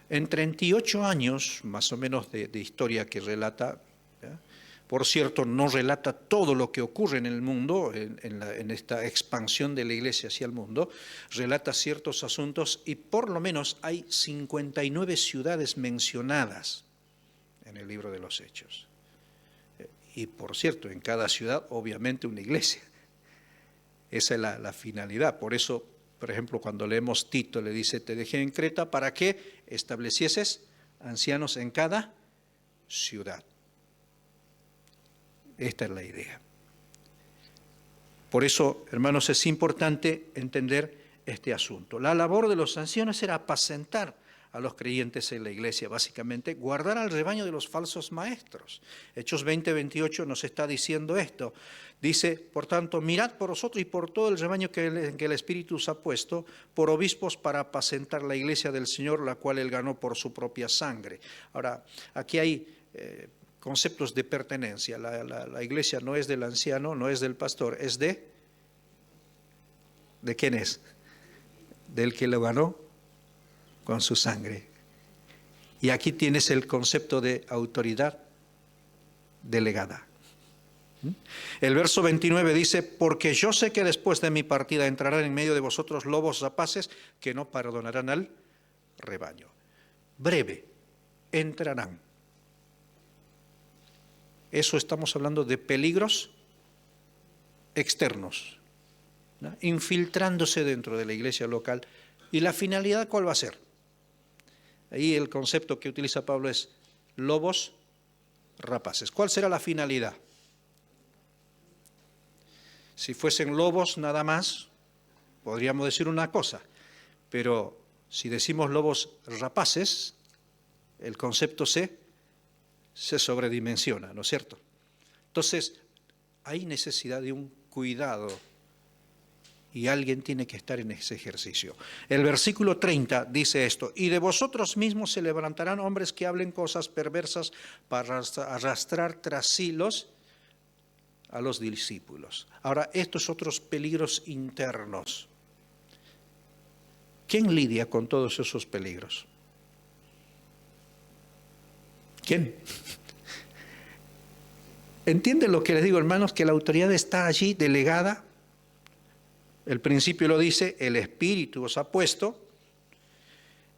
En 38 años, más o menos, de historia que relata, ¿ya? Por cierto, no relata todo lo que ocurre en el mundo, en esta expansión de la iglesia hacia el mundo, relata ciertos asuntos y por lo menos hay 59 ciudades mencionadas en el libro de los Hechos. Y por cierto, en cada ciudad, obviamente, una iglesia. Esa es la finalidad. Por eso, por ejemplo, cuando leemos Tito, le dice, te dejé en Creta para que establecieses ancianos en cada ciudad. Esta es la idea. Por eso, hermanos, es importante entender este asunto. La labor de los ancianos era apacentar a los creyentes en la iglesia, básicamente guardar al rebaño de los falsos maestros. Hechos 20:28 nos está diciendo esto. Dice, por tanto, mirad por vosotros y por todo el rebaño que el Espíritu os ha puesto, por obispos para apacentar la iglesia del Señor, la cual Él ganó por su propia sangre. Ahora, aquí hay conceptos de pertenencia. La iglesia no es del anciano, no es del pastor, es ¿de quién es? Del que lo ganó con su sangre. Y aquí tienes el concepto de autoridad delegada. El verso 29 dice, porque yo sé que después de mi partida entrarán en medio de vosotros lobos rapaces que no perdonarán al rebaño. Breve, entrarán. Eso estamos hablando de peligros externos, ¿no? Infiltrándose dentro de la iglesia local. ¿Y la finalidad cuál va a ser? Ahí el concepto que utiliza Pablo es lobos rapaces. ¿Cuál será la finalidad? Si fuesen lobos nada más, podríamos decir una cosa, pero si decimos lobos rapaces, el concepto se sobredimensiona, ¿no es cierto? Entonces, hay necesidad de un cuidado y alguien tiene que estar en ese ejercicio. El versículo 30 dice esto, y de vosotros mismos se levantarán hombres que hablen cosas perversas para arrastrar tras hilos a los discípulos. Ahora, estos otros peligros internos. ¿Quién lidia con todos esos peligros? ¿Quién? ¿Entienden lo que les digo, hermanos? Que la autoridad está allí delegada. El principio lo dice, el Espíritu os ha puesto.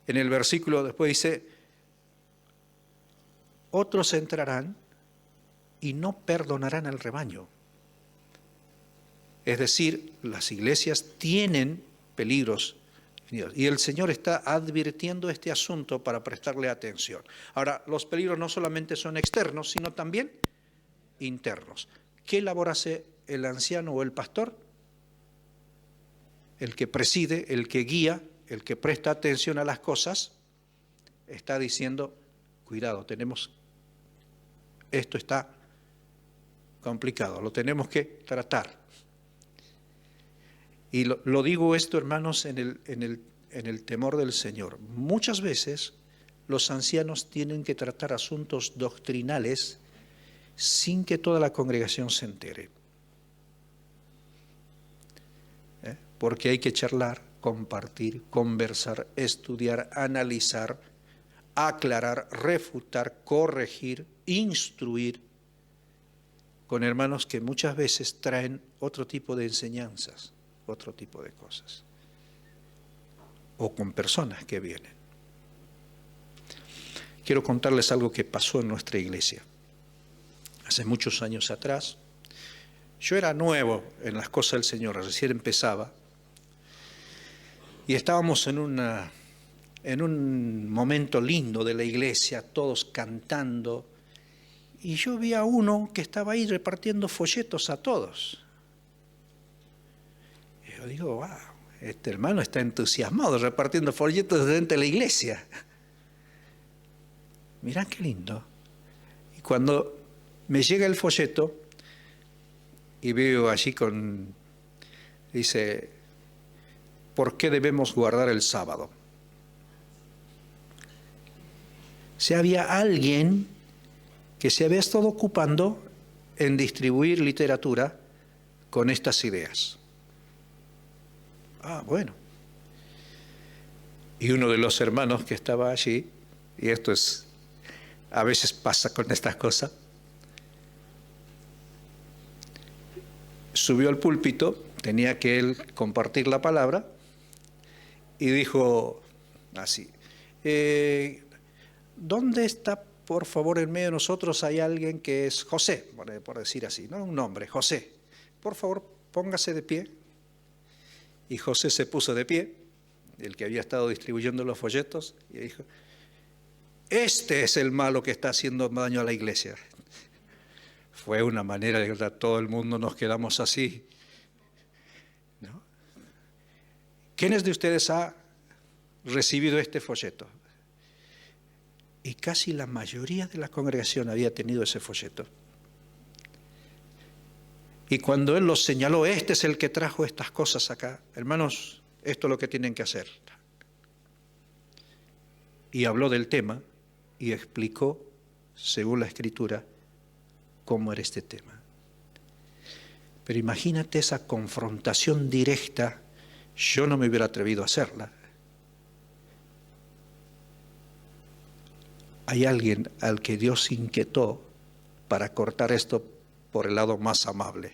En el versículo después dice, otros entrarán y no perdonarán al rebaño. Es decir, las iglesias tienen peligros y el Señor está advirtiendo este asunto para prestarle atención. Ahora, los peligros no solamente son externos, sino también internos. ¿Qué labor hace el anciano o el pastor? El que preside, el que guía, el que presta atención a las cosas, está diciendo, cuidado, esto está complicado, lo tenemos que tratar. Y lo digo esto, hermanos, en el temor del Señor. Muchas veces los ancianos tienen que tratar asuntos doctrinales sin que toda la congregación se entere. Porque hay que charlar, compartir, conversar, estudiar, analizar, aclarar, refutar, corregir, instruir con hermanos que muchas veces traen otro tipo de enseñanzas, otro tipo de cosas, o con personas que vienen. Quiero contarles algo que pasó en nuestra iglesia. Hace muchos años atrás, yo era nuevo en las cosas del Señor, recién empezaba, y estábamos en un momento lindo de la iglesia, todos cantando, y yo vi a uno que estaba ahí repartiendo folletos a todos. Y yo digo, wow, este hermano está entusiasmado repartiendo folletos dentro de la iglesia. Mirá qué lindo. Y cuando me llega el folleto y veo allí dice, ¿por qué debemos guardar el sábado? Si había alguien que se había estado ocupando en distribuir literatura con estas ideas. Ah, bueno. Y uno de los hermanos que estaba allí, y esto a veces pasa con estas cosas, subió al púlpito, tenía que él compartir la palabra, y dijo así, ¿dónde está, por favor, en medio de nosotros hay alguien que es José, por decir así, ¿no? Un nombre, José. Por favor, póngase de pie. Y José se puso de pie, el que había estado distribuyendo los folletos, y dijo, este es el malo que está haciendo daño a la iglesia. Fue una manera de que todo el mundo nos quedamos así, ¿no? ¿Quiénes de ustedes ha recibido este folleto? Y casi la mayoría de la congregación había tenido ese folleto. Y cuando él los señaló, este es el que trajo estas cosas acá, hermanos, esto es lo que tienen que hacer. Y habló del tema y explicó, según la Escritura, cómo era este tema. Pero imagínate esa confrontación directa, yo no me hubiera atrevido a hacerla. Hay alguien al que Dios inquietó para cortar esto por el lado más amable.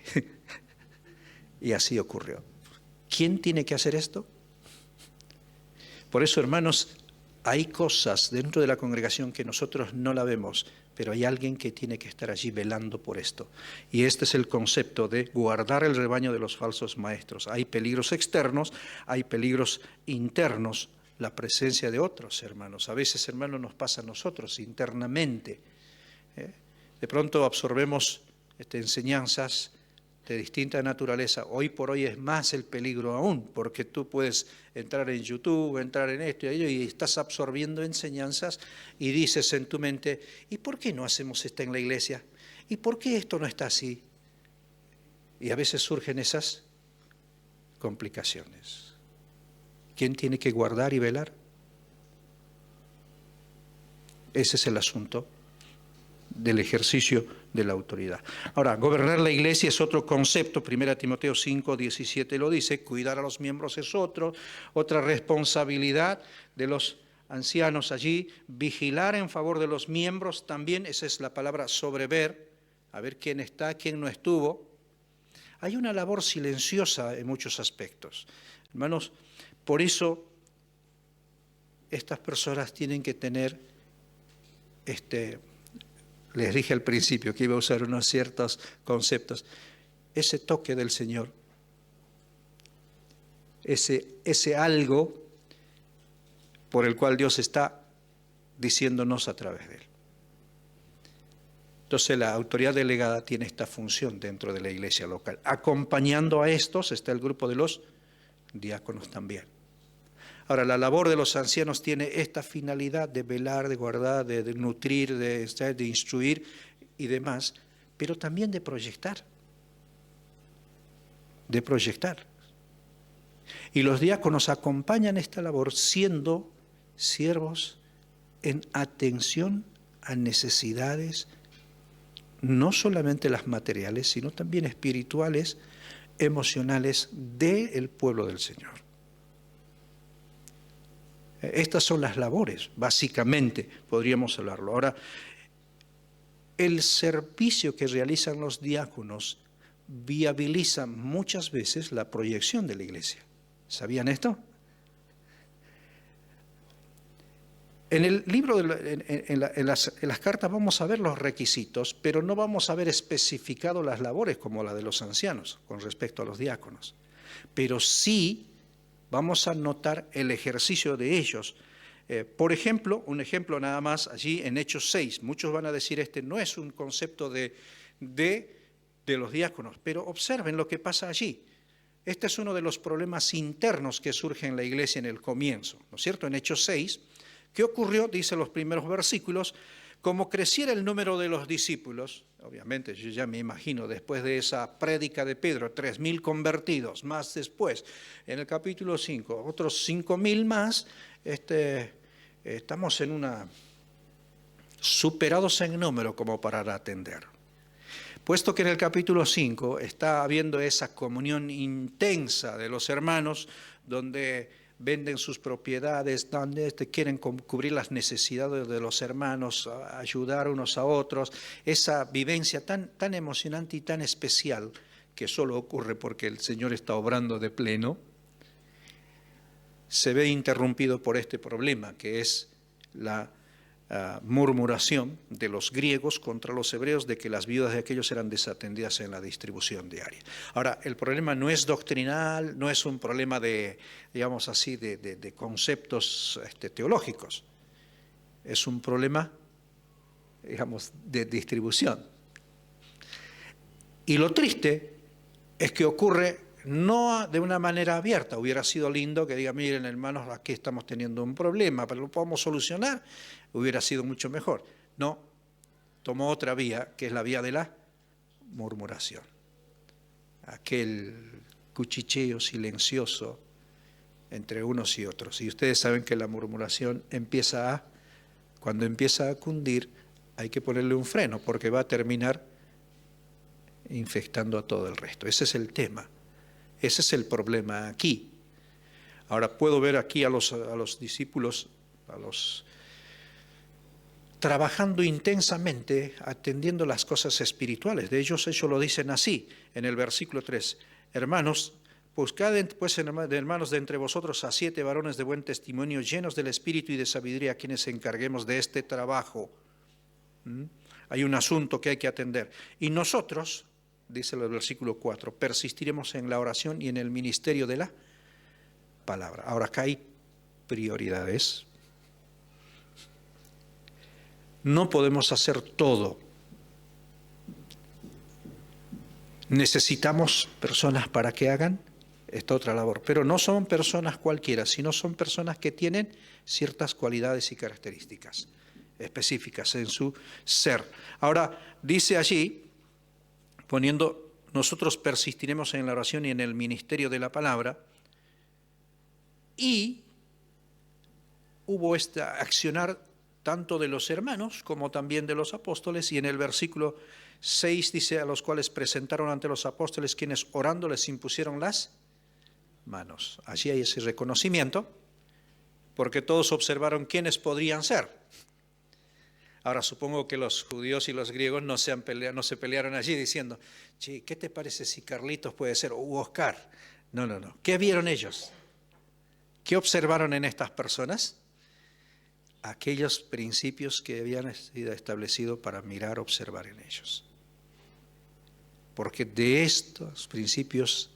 Y así ocurrió. ¿Quién tiene que hacer esto? Por eso, hermanos, hay cosas dentro de la congregación que nosotros no la vemos, pero hay alguien que tiene que estar allí velando por esto. Y este es el concepto de guardar el rebaño de los falsos maestros. Hay peligros externos, hay peligros internos, la presencia de otros hermanos. A veces, hermanos, nos pasa a nosotros internamente. De pronto absorbemos enseñanzas de distinta naturaleza. Hoy por hoy es más el peligro aún, porque tú puedes entrar en YouTube, entrar en esto y aquello, y estás absorbiendo enseñanzas y dices en tu mente, ¿y por qué no hacemos esto en la iglesia? ¿Y por qué esto no está así? Y a veces surgen esas complicaciones. ¿Quién tiene que guardar y velar? Ese es el asunto del ejercicio de la autoridad. Ahora, gobernar la iglesia es otro concepto, 1 Timoteo 5:17 lo dice, cuidar a los miembros es otra responsabilidad de los ancianos allí, vigilar en favor de los miembros también, esa es la palabra sobrever, a ver quién está, quién no estuvo. Hay una labor silenciosa en muchos aspectos. Hermanos, por eso estas personas tienen que tener les dije al principio que iba a usar unos ciertos conceptos, ese toque del Señor, ese algo por el cual Dios está diciéndonos a través de él. Entonces la autoridad delegada tiene esta función dentro de la iglesia local. Acompañando a estos está el grupo de los diáconos también. Ahora, la labor de los ancianos tiene esta finalidad de velar, de guardar, de nutrir, de instruir y demás, pero también de proyectar. De proyectar. Y los diáconos acompañan esta labor siendo siervos en atención a necesidades no solamente las materiales, sino también espirituales, emocionales del pueblo del Señor. Estas son las labores, básicamente, podríamos hablarlo. Ahora, el servicio que realizan los diáconos viabiliza muchas veces la proyección de la iglesia. ¿Sabían esto? En el libro, en las cartas vamos a ver los requisitos, pero no vamos a ver especificado las labores como la de los ancianos con respecto a los diáconos. Pero sí vamos a notar el ejercicio de ellos. Por ejemplo, un ejemplo nada más, allí en Hechos 6, muchos van a decir este no es un concepto de los diáconos, pero observen lo que pasa allí. Este es uno de los problemas internos que surgen en la iglesia en el comienzo, ¿no es cierto? En Hechos 6, ¿qué ocurrió? Dice los primeros versículos, como creciera el número de los discípulos, obviamente yo ya me imagino después de esa prédica de Pedro, 3,000 convertidos, más después, en el capítulo 5, otros 5,000 más, estamos superados en número como para atender. Puesto que en el capítulo 5 está habiendo esa comunión intensa de los hermanos, donde venden sus propiedades, donde quieren cubrir las necesidades de los hermanos, ayudar unos a otros, esa vivencia tan emocionante y tan especial que solo ocurre porque el Señor está obrando de pleno, se ve interrumpido por este problema, que es la murmuración de los griegos contra los hebreos de que las viudas de aquellos eran desatendidas en la distribución diaria. Ahora, el problema no es doctrinal, no es un problema de, digamos así, de conceptos teológicos. Es un problema, digamos, de distribución. Y lo triste es que ocurre no de una manera abierta. Hubiera sido lindo que digan, miren hermanos, aquí estamos teniendo un problema, pero lo podemos solucionar. Hubiera sido mucho mejor. No, tomó otra vía, que es la vía de la murmuración. Aquel cuchicheo silencioso entre unos y otros. Y ustedes saben que la murmuración cuando empieza a cundir, hay que ponerle un freno, porque va a terminar infectando a todo el resto. Ese es el tema. Ese es el problema aquí. Ahora puedo ver aquí a los discípulos, trabajando intensamente, atendiendo las cosas espirituales. De ellos lo dicen así, en el versículo 3. Hermanos, buscad pues hermanos de entre vosotros a 7 varones de buen testimonio, llenos del espíritu y de sabiduría, a quienes encarguemos de este trabajo. Hay un asunto que hay que atender. Y nosotros, dice el versículo 4, persistiremos en la oración y en el ministerio de la palabra. Ahora acá hay prioridades. No podemos hacer todo. Necesitamos personas para que hagan esta otra labor, pero no son personas cualquiera, sino son personas que tienen ciertas cualidades y características específicas en su ser. Ahora, dice allí, poniendo, nosotros persistiremos en la oración y en el ministerio de la palabra, y hubo este accionar tanto de los hermanos como también de los apóstoles, y en el versículo 6 dice, a los cuales presentaron ante los apóstoles, quienes orando les impusieron las manos. Allí hay ese reconocimiento, porque todos observaron quiénes podrían ser. Ahora supongo que los judíos y los griegos no se pelearon allí diciendo, che, ¿qué te parece si Carlitos puede ser? O Oscar. No. ¿Qué vieron ellos? ¿Qué observaron en estas personas? Aquellos principios que habían sido establecidos para mirar, observar en ellos. Porque de estos principios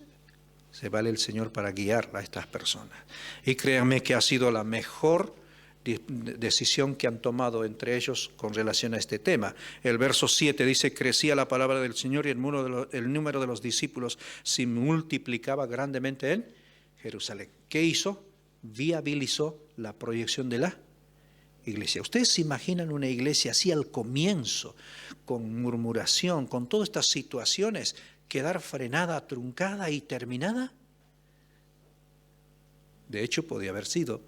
se vale el Señor para guiar a estas personas. Y créanme que ha sido la mejor decisión que han tomado entre ellos con relación a este tema. El verso 7 dice, crecía la palabra del Señor y el número de los discípulos se multiplicaba grandemente en Jerusalén. ¿Qué hizo? Viabilizó la proyección de la iglesia. ¿Ustedes se imaginan una iglesia así al comienzo, con murmuración, con todas estas situaciones, quedar frenada, truncada y terminada? De hecho, podía haber sido.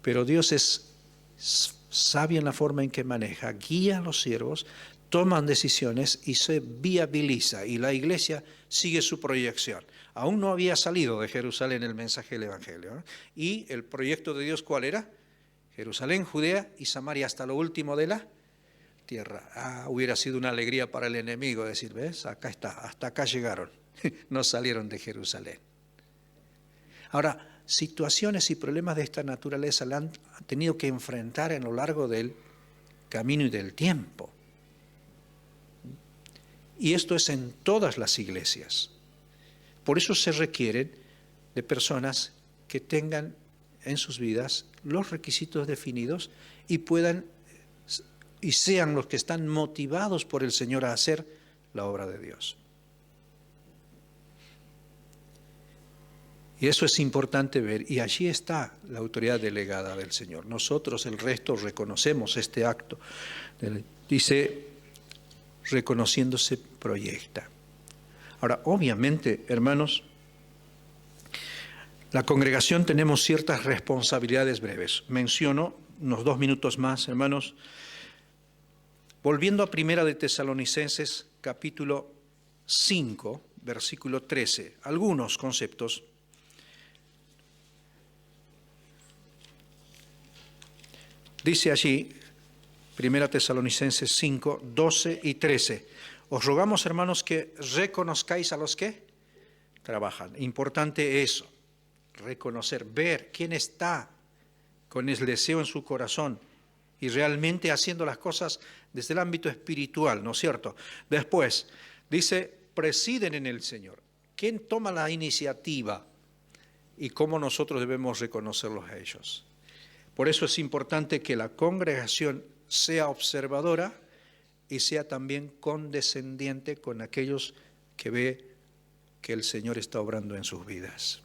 Pero Dios es sabio en la forma en que maneja, guía a los siervos, toman decisiones y se viabiliza, y la iglesia sigue su proyección. Aún no había salido de Jerusalén el mensaje del Evangelio, ¿no? Y el proyecto de Dios, ¿cuál era? Jerusalén, Judea y Samaria hasta lo último de la tierra. Hubiera sido una alegría para el enemigo decir, ¿ves? Acá está, hasta acá llegaron, no salieron de Jerusalén. Ahora, situaciones y problemas de esta naturaleza la han tenido que enfrentar a lo largo del camino y del tiempo. Y esto es en todas las iglesias. Por eso se requieren de personas que tengan en sus vidas los requisitos definidos y puedan y sean los que están motivados por el Señor a hacer la obra de Dios. Y eso es importante ver, y allí está la autoridad delegada del Señor. Nosotros, el resto, reconocemos este acto. Dice, reconociéndose proyecta. Ahora, obviamente, hermanos, la congregación tenemos ciertas responsabilidades breves. Menciono unos 2 minutos más, hermanos. Volviendo a Primera de Tesalonicenses, capítulo 5, versículo 13, algunos conceptos. Dice allí, Primera Tesalonicenses 5, 12 y 13. Os rogamos, hermanos, que reconozcáis a los que trabajan. Importante eso, reconocer, ver quién está con el deseo en su corazón y realmente haciendo las cosas desde el ámbito espiritual, ¿no es cierto? Después, dice, presiden en el Señor. ¿Quién toma la iniciativa y cómo nosotros debemos reconocerlos a ellos? Por eso es importante que la congregación sea observadora y sea también condescendiente con aquellos que ve que el Señor está obrando en sus vidas.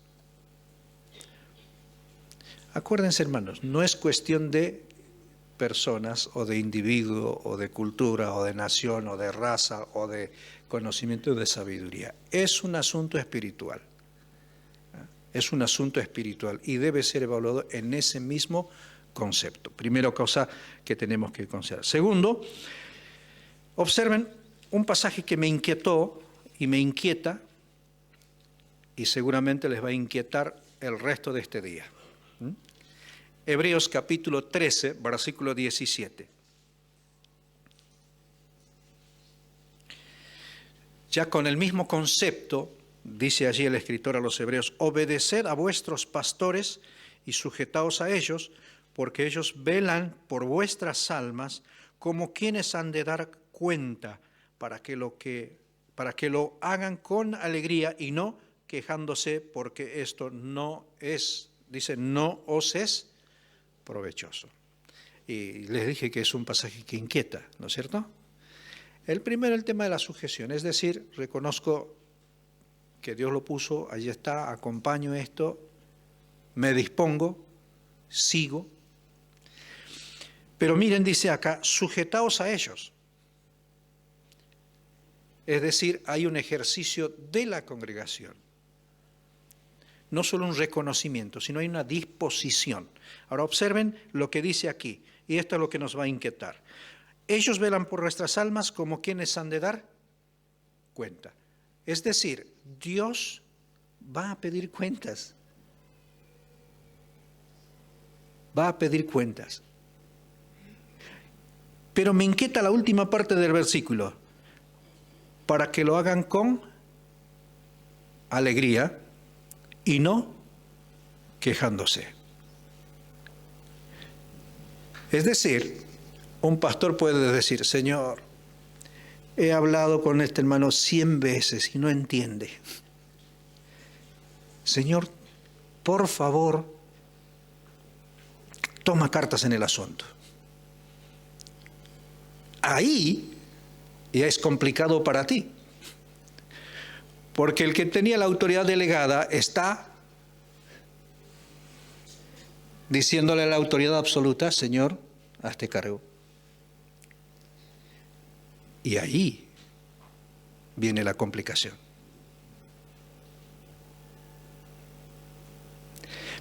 Acuérdense, hermanos, no es cuestión de personas o de individuo o de cultura o de nación o de raza o de conocimiento o de sabiduría. Es un asunto espiritual. Es un asunto espiritual y debe ser evaluado en ese mismo concepto. Primera cosa que tenemos que considerar. Segundo, observen un pasaje que me inquietó y me inquieta y seguramente les va a inquietar el resto de este día. Hebreos capítulo 13, versículo 17. Ya con el mismo concepto, dice allí el escritor a los hebreos, obedeced a vuestros pastores y sujetaos a ellos, porque ellos velan por vuestras almas como quienes han de dar cuenta para que lo hagan con alegría y no quejándose, porque esto no es, dice, no os es provechoso. Y les dije que es un pasaje que inquieta, ¿no es cierto? El primero, el tema de la sujeción, es decir, reconozco que Dios lo puso, allí está, acompaño esto, me dispongo, sigo. Pero miren, dice acá, sujetaos a ellos. Es decir, hay un ejercicio de la congregación. No solo un reconocimiento, sino hay una disposición. Ahora observen lo que dice aquí, y esto es lo que nos va a inquietar. Ellos velan por nuestras almas como quienes han de dar cuenta. Es decir, Dios va a pedir cuentas. Va a pedir cuentas. Pero me inquieta la última parte del versículo. Para que lo hagan con alegría y no quejándose. Es decir, un pastor puede decir, Señor, he hablado con este hermano 100 veces y no entiende. Señor, por favor, toma cartas en el asunto. Ahí ya es complicado para ti. Porque el que tenía la autoridad delegada está diciéndole a la autoridad absoluta, Señor, hazte cargo. Y ahí viene la complicación.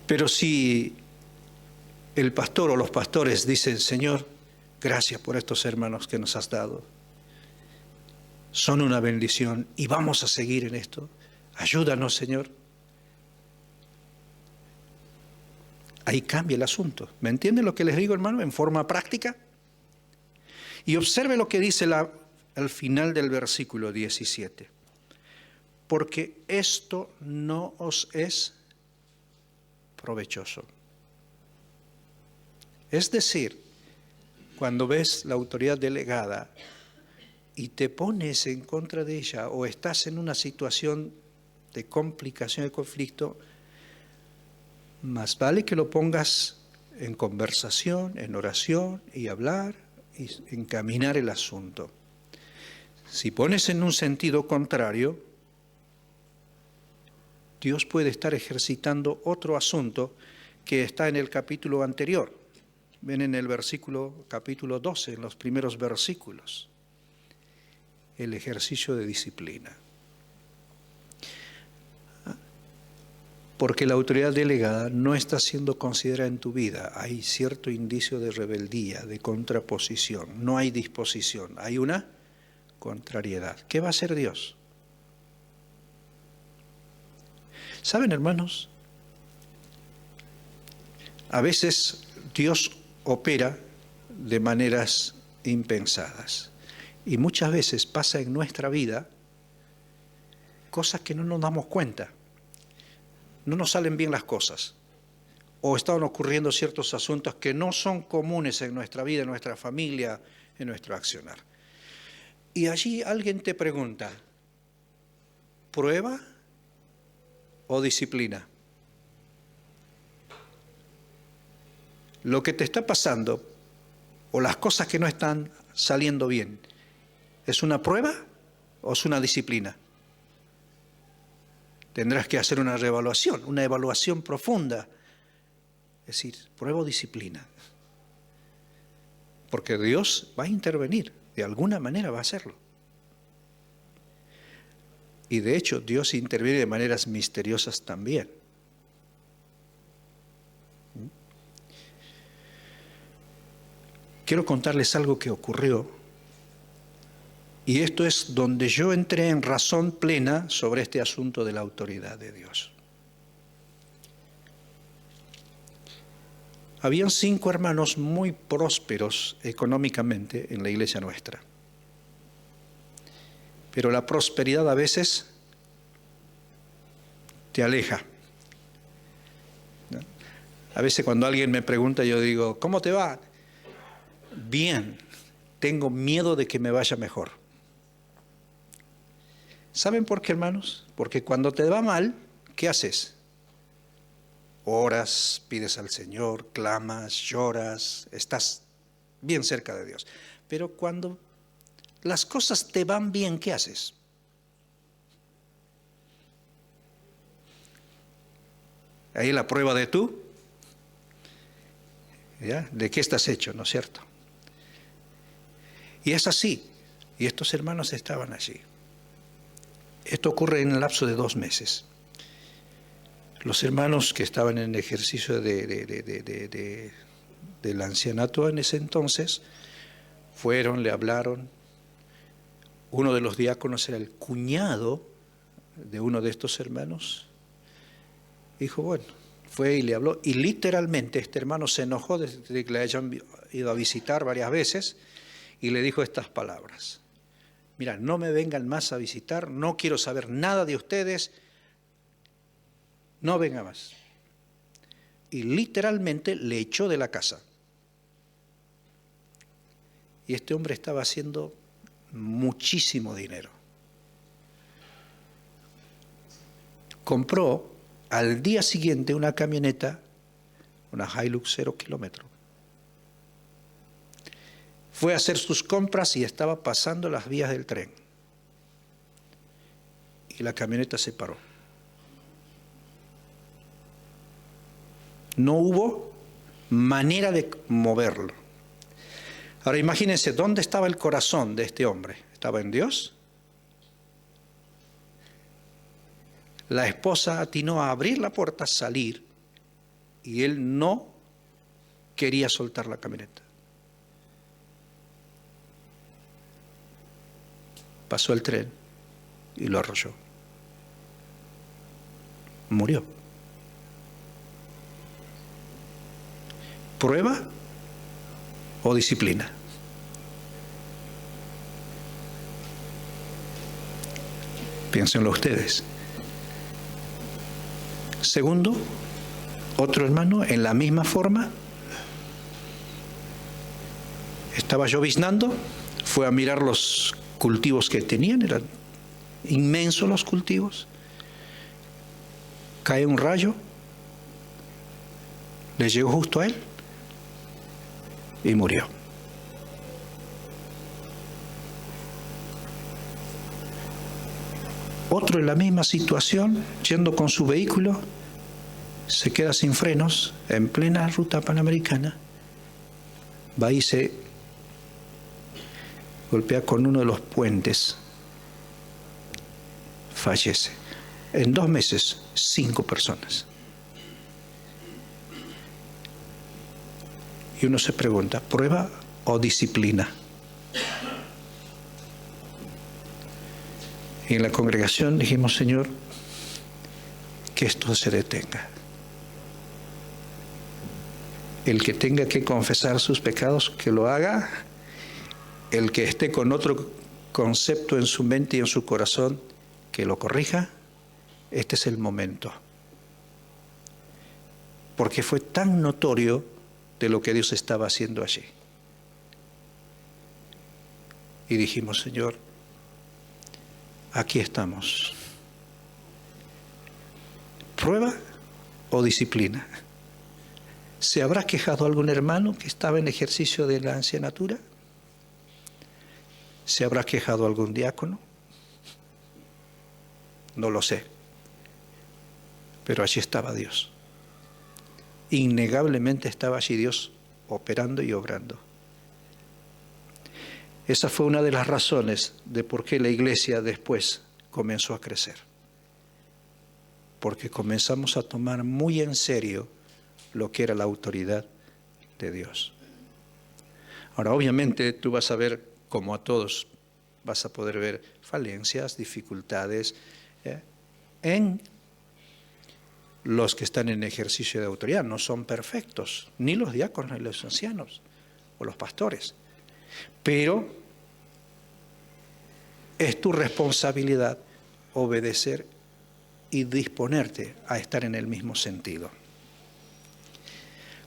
Pero si el pastor o los pastores dicen, Señor, gracias por estos hermanos que nos has dado. son una bendición y vamos a seguir en esto. Ayúdanos, Señor. Ahí cambia el asunto. ¿Me entienden lo que les digo, hermano? En forma práctica. Y observe lo que dice al final del versículo 17. Porque esto no os es provechoso. Es decir, cuando ves la autoridad delegada y te pones en contra de ella o estás en una situación de complicación, de conflicto, más vale que lo pongas en conversación, en oración y hablar y encaminar el asunto. Si pones en un sentido contrario, Dios puede estar ejercitando otro asunto que está en el capítulo anterior. Ven en el capítulo 12, en los primeros versículos. El ejercicio de disciplina. Porque la autoridad delegada no está siendo considerada en tu vida. Hay cierto indicio de rebeldía, de contraposición. No hay disposición, hay una contrariedad. ¿Qué va a hacer Dios? ¿Saben, hermanos? A veces Dios opera de maneras impensadas. Y muchas veces pasa en nuestra vida cosas que no nos damos cuenta. No nos salen bien las cosas. O están ocurriendo ciertos asuntos que no son comunes en nuestra vida, en nuestra familia, en nuestro accionar. Y allí alguien te pregunta, ¿prueba o disciplina? Lo que te está pasando o las cosas que no están saliendo bien, ¿es una prueba o es una disciplina? Tendrás que hacer una reevaluación, una evaluación profunda. Es decir, prueba o disciplina. Porque Dios va a intervenir, de alguna manera va a hacerlo. Y de hecho, Dios interviene de maneras misteriosas también. Quiero contarles algo que ocurrió. Y esto es donde yo entré en razón plena sobre este asunto de la autoridad de Dios. Habían 5 hermanos muy prósperos económicamente en la iglesia nuestra. Pero la prosperidad a veces te aleja. ¿No? A veces cuando alguien me pregunta, yo digo, ¿cómo te va? Bien, tengo miedo de que me vaya mejor. ¿Saben por qué, hermanos? Porque cuando te va mal, ¿qué haces? Oras, pides al Señor, clamas, lloras, estás bien cerca de Dios. Pero cuando las cosas te van bien, ¿qué haces? Ahí la prueba de tú, ¿ya? ¿De qué estás hecho, no es cierto? Y es así, y estos hermanos estaban allí. Esto ocurre en el lapso de 2 meses. Los hermanos que estaban en ejercicio del ancianato en ese entonces, fueron, le hablaron. Uno de los diáconos era el cuñado de uno de estos hermanos. Dijo, bueno, fue y le habló. Y literalmente este hermano se enojó de que le hayan ido a visitar varias veces y le dijo estas palabras. Mira, no me vengan más a visitar, no quiero saber nada de ustedes, no venga más. Y literalmente le echó de la casa. Y este hombre estaba haciendo muchísimo dinero. Compró al día siguiente una camioneta, una Hilux 0 kilómetros. Fue a hacer sus compras y estaba pasando las vías del tren. Y la camioneta se paró. No hubo manera de moverlo. Ahora imagínense, ¿dónde estaba el corazón de este hombre? ¿Estaba en Dios? La esposa atinó a abrir la puerta, salir, y él no quería soltar la camioneta. Pasó el tren y lo arrolló. Murió. ¿Prueba o disciplina? Piénsenlo ustedes. Segundo, otro hermano en la misma forma, estaba lloviznando, fue a mirar los cultivos que tenían, eran inmensos los cultivos, cae un rayo, le llegó justo a él y murió. Otro en la misma situación, yendo con su vehículo, se queda sin frenos en plena ruta panamericana, va y se golpea con uno de los puentes, fallece. En 2 meses, 5 personas. Y uno se pregunta, ¿prueba o disciplina? Y en la congregación dijimos, Señor, que esto se detenga. El que tenga que confesar sus pecados, que lo haga. El que esté con otro concepto en su mente y en su corazón, que lo corrija. Este es el momento. Porque fue tan notorio de lo que Dios estaba haciendo allí. Y dijimos, Señor, aquí estamos. ¿Prueba o disciplina? ¿Se habrá quejado algún hermano que estaba en ejercicio de la ancianatura? ¿Se habrá quejado algún diácono? No lo sé. Pero allí estaba Dios. Innegablemente estaba allí Dios operando y obrando. Esa fue una de las razones de por qué la iglesia después comenzó a crecer. Porque comenzamos a tomar muy en serio lo que era la autoridad de Dios. Ahora, obviamente, tú vas a ver, como a todos, vas a poder ver falencias, dificultades en los que están en ejercicio de autoridad. No son perfectos, ni los diáconos, ni los ancianos, o los pastores. Pero es tu responsabilidad obedecer y disponerte a estar en el mismo sentido.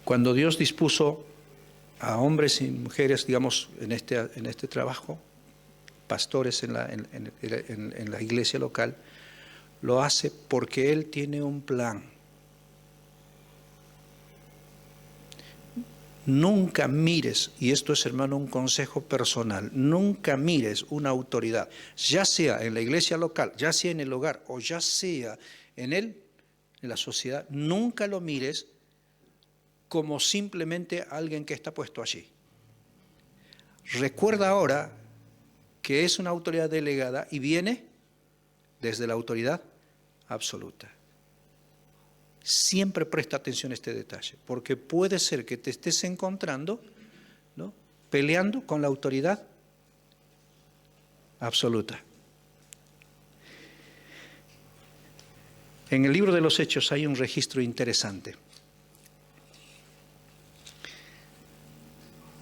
Cuando Dios dispuso a hombres y mujeres, digamos, en este trabajo, pastores en la iglesia local, lo hace porque Él tiene un plan. Nunca mires, y esto es, hermano, un consejo personal, nunca mires una autoridad, ya sea en la iglesia local, ya sea en el hogar o ya sea en la sociedad, nunca lo mires como simplemente alguien que está puesto allí. Recuerda ahora que es una autoridad delegada y viene desde la autoridad absoluta. Siempre presta atención a este detalle, porque puede ser que te estés encontrando, ¿no?, peleando con la autoridad absoluta. En el libro de los Hechos hay un registro interesante.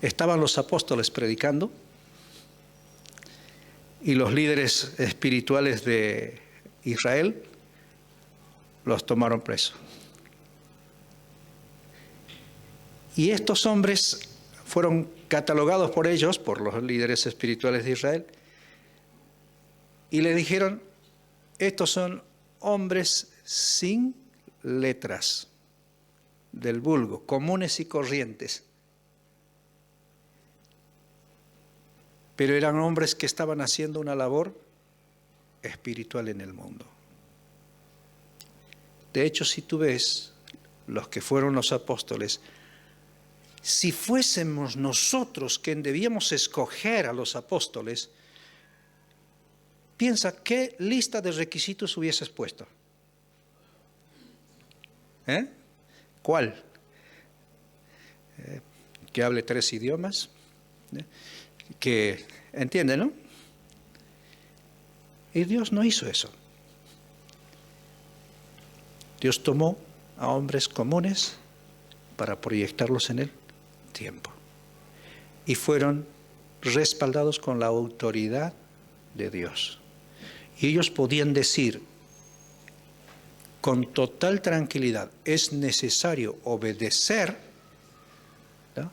Estaban los apóstoles predicando y los líderes espirituales de Israel los tomaron presos. Y estos hombres fueron catalogados por ellos, por los líderes espirituales de Israel, y le dijeron, estos son hombres sin letras, del vulgo, comunes y corrientes. Pero eran hombres que estaban haciendo una labor espiritual en el mundo. De hecho, si tú ves los que fueron los apóstoles, si fuésemos nosotros quien debíamos escoger a los apóstoles, piensa qué lista de requisitos hubieses puesto. ¿Cuál? Que hable 3 idiomas. Que entiende, ¿no? Y Dios no hizo eso. Dios tomó a hombres comunes para proyectarlos en el tiempo. Y fueron respaldados con la autoridad de Dios. Y ellos podían decir con total tranquilidad, es necesario obedecer, ¿no?,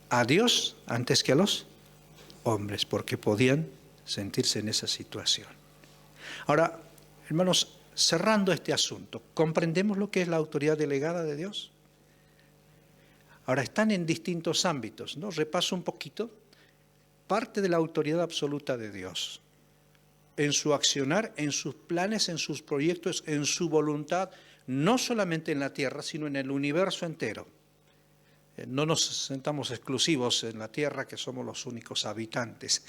a Dios antes que a los hombres, porque podían sentirse en esa situación. Ahora, hermanos, cerrando este asunto, ¿comprendemos lo que es la autoridad delegada de Dios? Ahora, están en distintos ámbitos, ¿no? Repaso un poquito. Parte de la autoridad absoluta de Dios, en su accionar, en sus planes, en sus proyectos, en su voluntad, no solamente en la tierra, sino en el universo entero. No nos sentamos exclusivos en la tierra, que somos los únicos habitantes.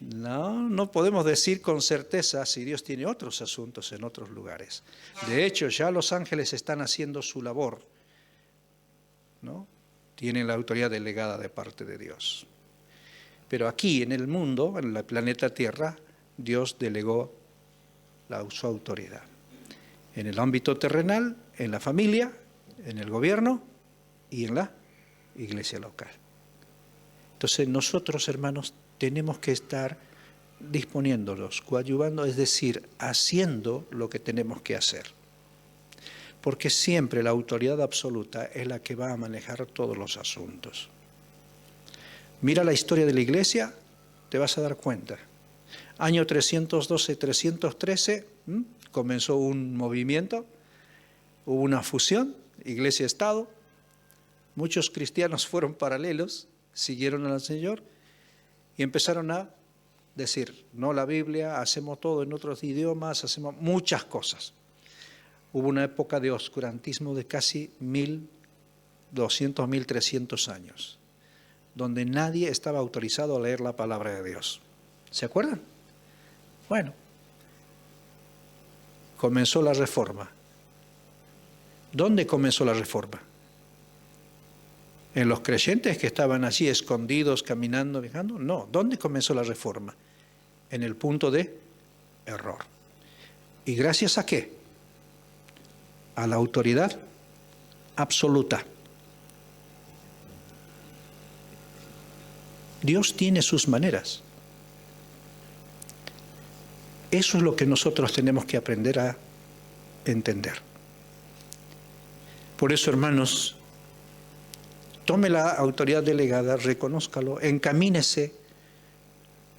No podemos decir con certeza si Dios tiene otros asuntos en otros lugares. De hecho, ya los ángeles están haciendo su labor, ¿no? Tienen la autoridad delegada de parte de Dios. Pero aquí en el mundo, en el planeta Tierra, Dios delegó su autoridad. En el ámbito terrenal, en la familia, en el gobierno y en la iglesia local. Entonces nosotros, hermanos, tenemos que estar disponiéndonos, coadyuvando, es decir, haciendo lo que tenemos que hacer. Porque siempre la autoridad absoluta es la que va a manejar todos los asuntos. Mira la historia de la iglesia, te vas a dar cuenta. Año 312-313, comenzó un movimiento, hubo una fusión, iglesia-estado, muchos cristianos fueron paralelos, siguieron al Señor y empezaron a decir, no la Biblia, hacemos todo en otros idiomas, hacemos muchas cosas. Hubo una época de oscurantismo de casi 1200, 1300 años, donde nadie estaba autorizado a leer la palabra de Dios. ¿Se acuerdan? Bueno, comenzó la reforma. ¿Dónde comenzó la reforma? ¿En los creyentes que estaban allí escondidos, caminando, viajando? No. ¿Dónde comenzó la reforma? En el punto de error. ¿Y gracias a qué? A la autoridad absoluta. Dios tiene sus maneras. Eso es lo que nosotros tenemos que aprender a entender. Por eso, hermanos, tome la autoridad delegada, reconózcalo, encamínese,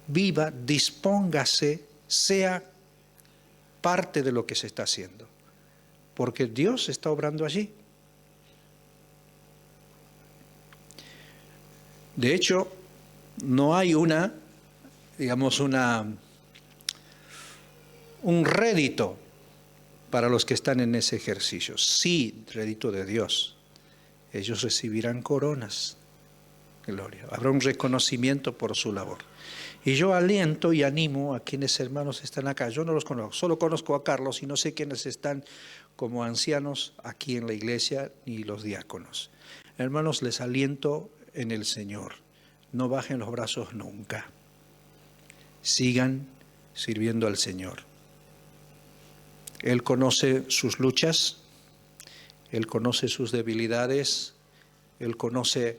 viva, dispóngase, sea parte de lo que se está haciendo. Porque Dios está obrando allí. De hecho, no hay un rédito para los que están en ese ejercicio. Sí, rédito de Dios. Ellos recibirán coronas. Gloria. Habrá un reconocimiento por su labor. Y yo aliento y animo a quienes hermanos están acá. Yo no los conozco, solo conozco a Carlos y no sé quiénes están como ancianos aquí en la iglesia ni los diáconos. Hermanos, les aliento en el Señor. No bajen los brazos nunca. Sigan sirviendo al Señor. Él conoce sus luchas, Él conoce sus debilidades, Él conoce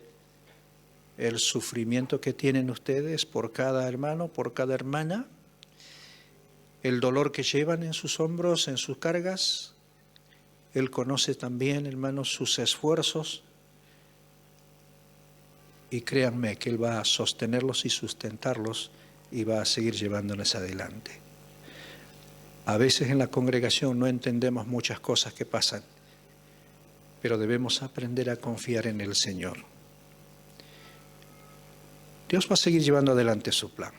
el sufrimiento que tienen ustedes por cada hermano, por cada hermana, el dolor que llevan en sus hombros, en sus cargas. Él conoce también, hermanos, sus esfuerzos. Y créanme que Él va a sostenerlos y sustentarlos y va a seguir llevándonos adelante. A veces en la congregación no entendemos muchas cosas que pasan, pero debemos aprender a confiar en el Señor. Dios va a seguir llevando adelante su plan.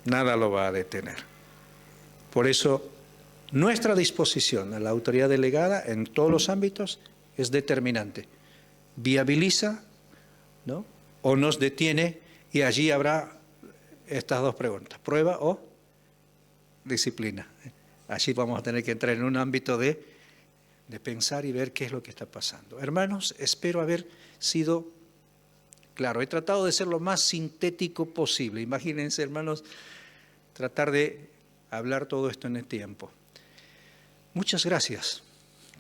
Nada lo va a detener. Por eso, nuestra disposición a la autoridad delegada en todos los ámbitos es determinante. Viabiliza, ¿no?, o nos detiene, y allí habrá estas dos preguntas: prueba o disciplina. Allí vamos a tener que entrar en un ámbito de pensar y ver qué es lo que está pasando. Hermanos, espero haber sido claro. He tratado de ser lo más sintético posible. Imagínense, hermanos, tratar de hablar todo esto en el tiempo. Muchas gracias.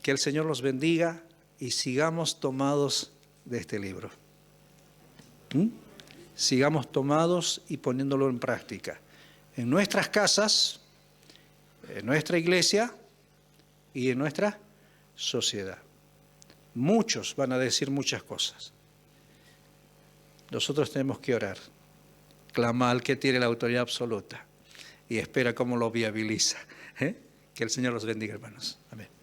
Que el Señor los bendiga y sigamos tomados de este libro. Sigamos tomados y poniéndolo en práctica. En nuestras casas, en nuestra iglesia y en nuestra sociedad. Muchos van a decir muchas cosas. Nosotros tenemos que orar. Clama al que tiene la autoridad absoluta y espera cómo lo viabiliza. Que el Señor los bendiga, hermanos. Amén.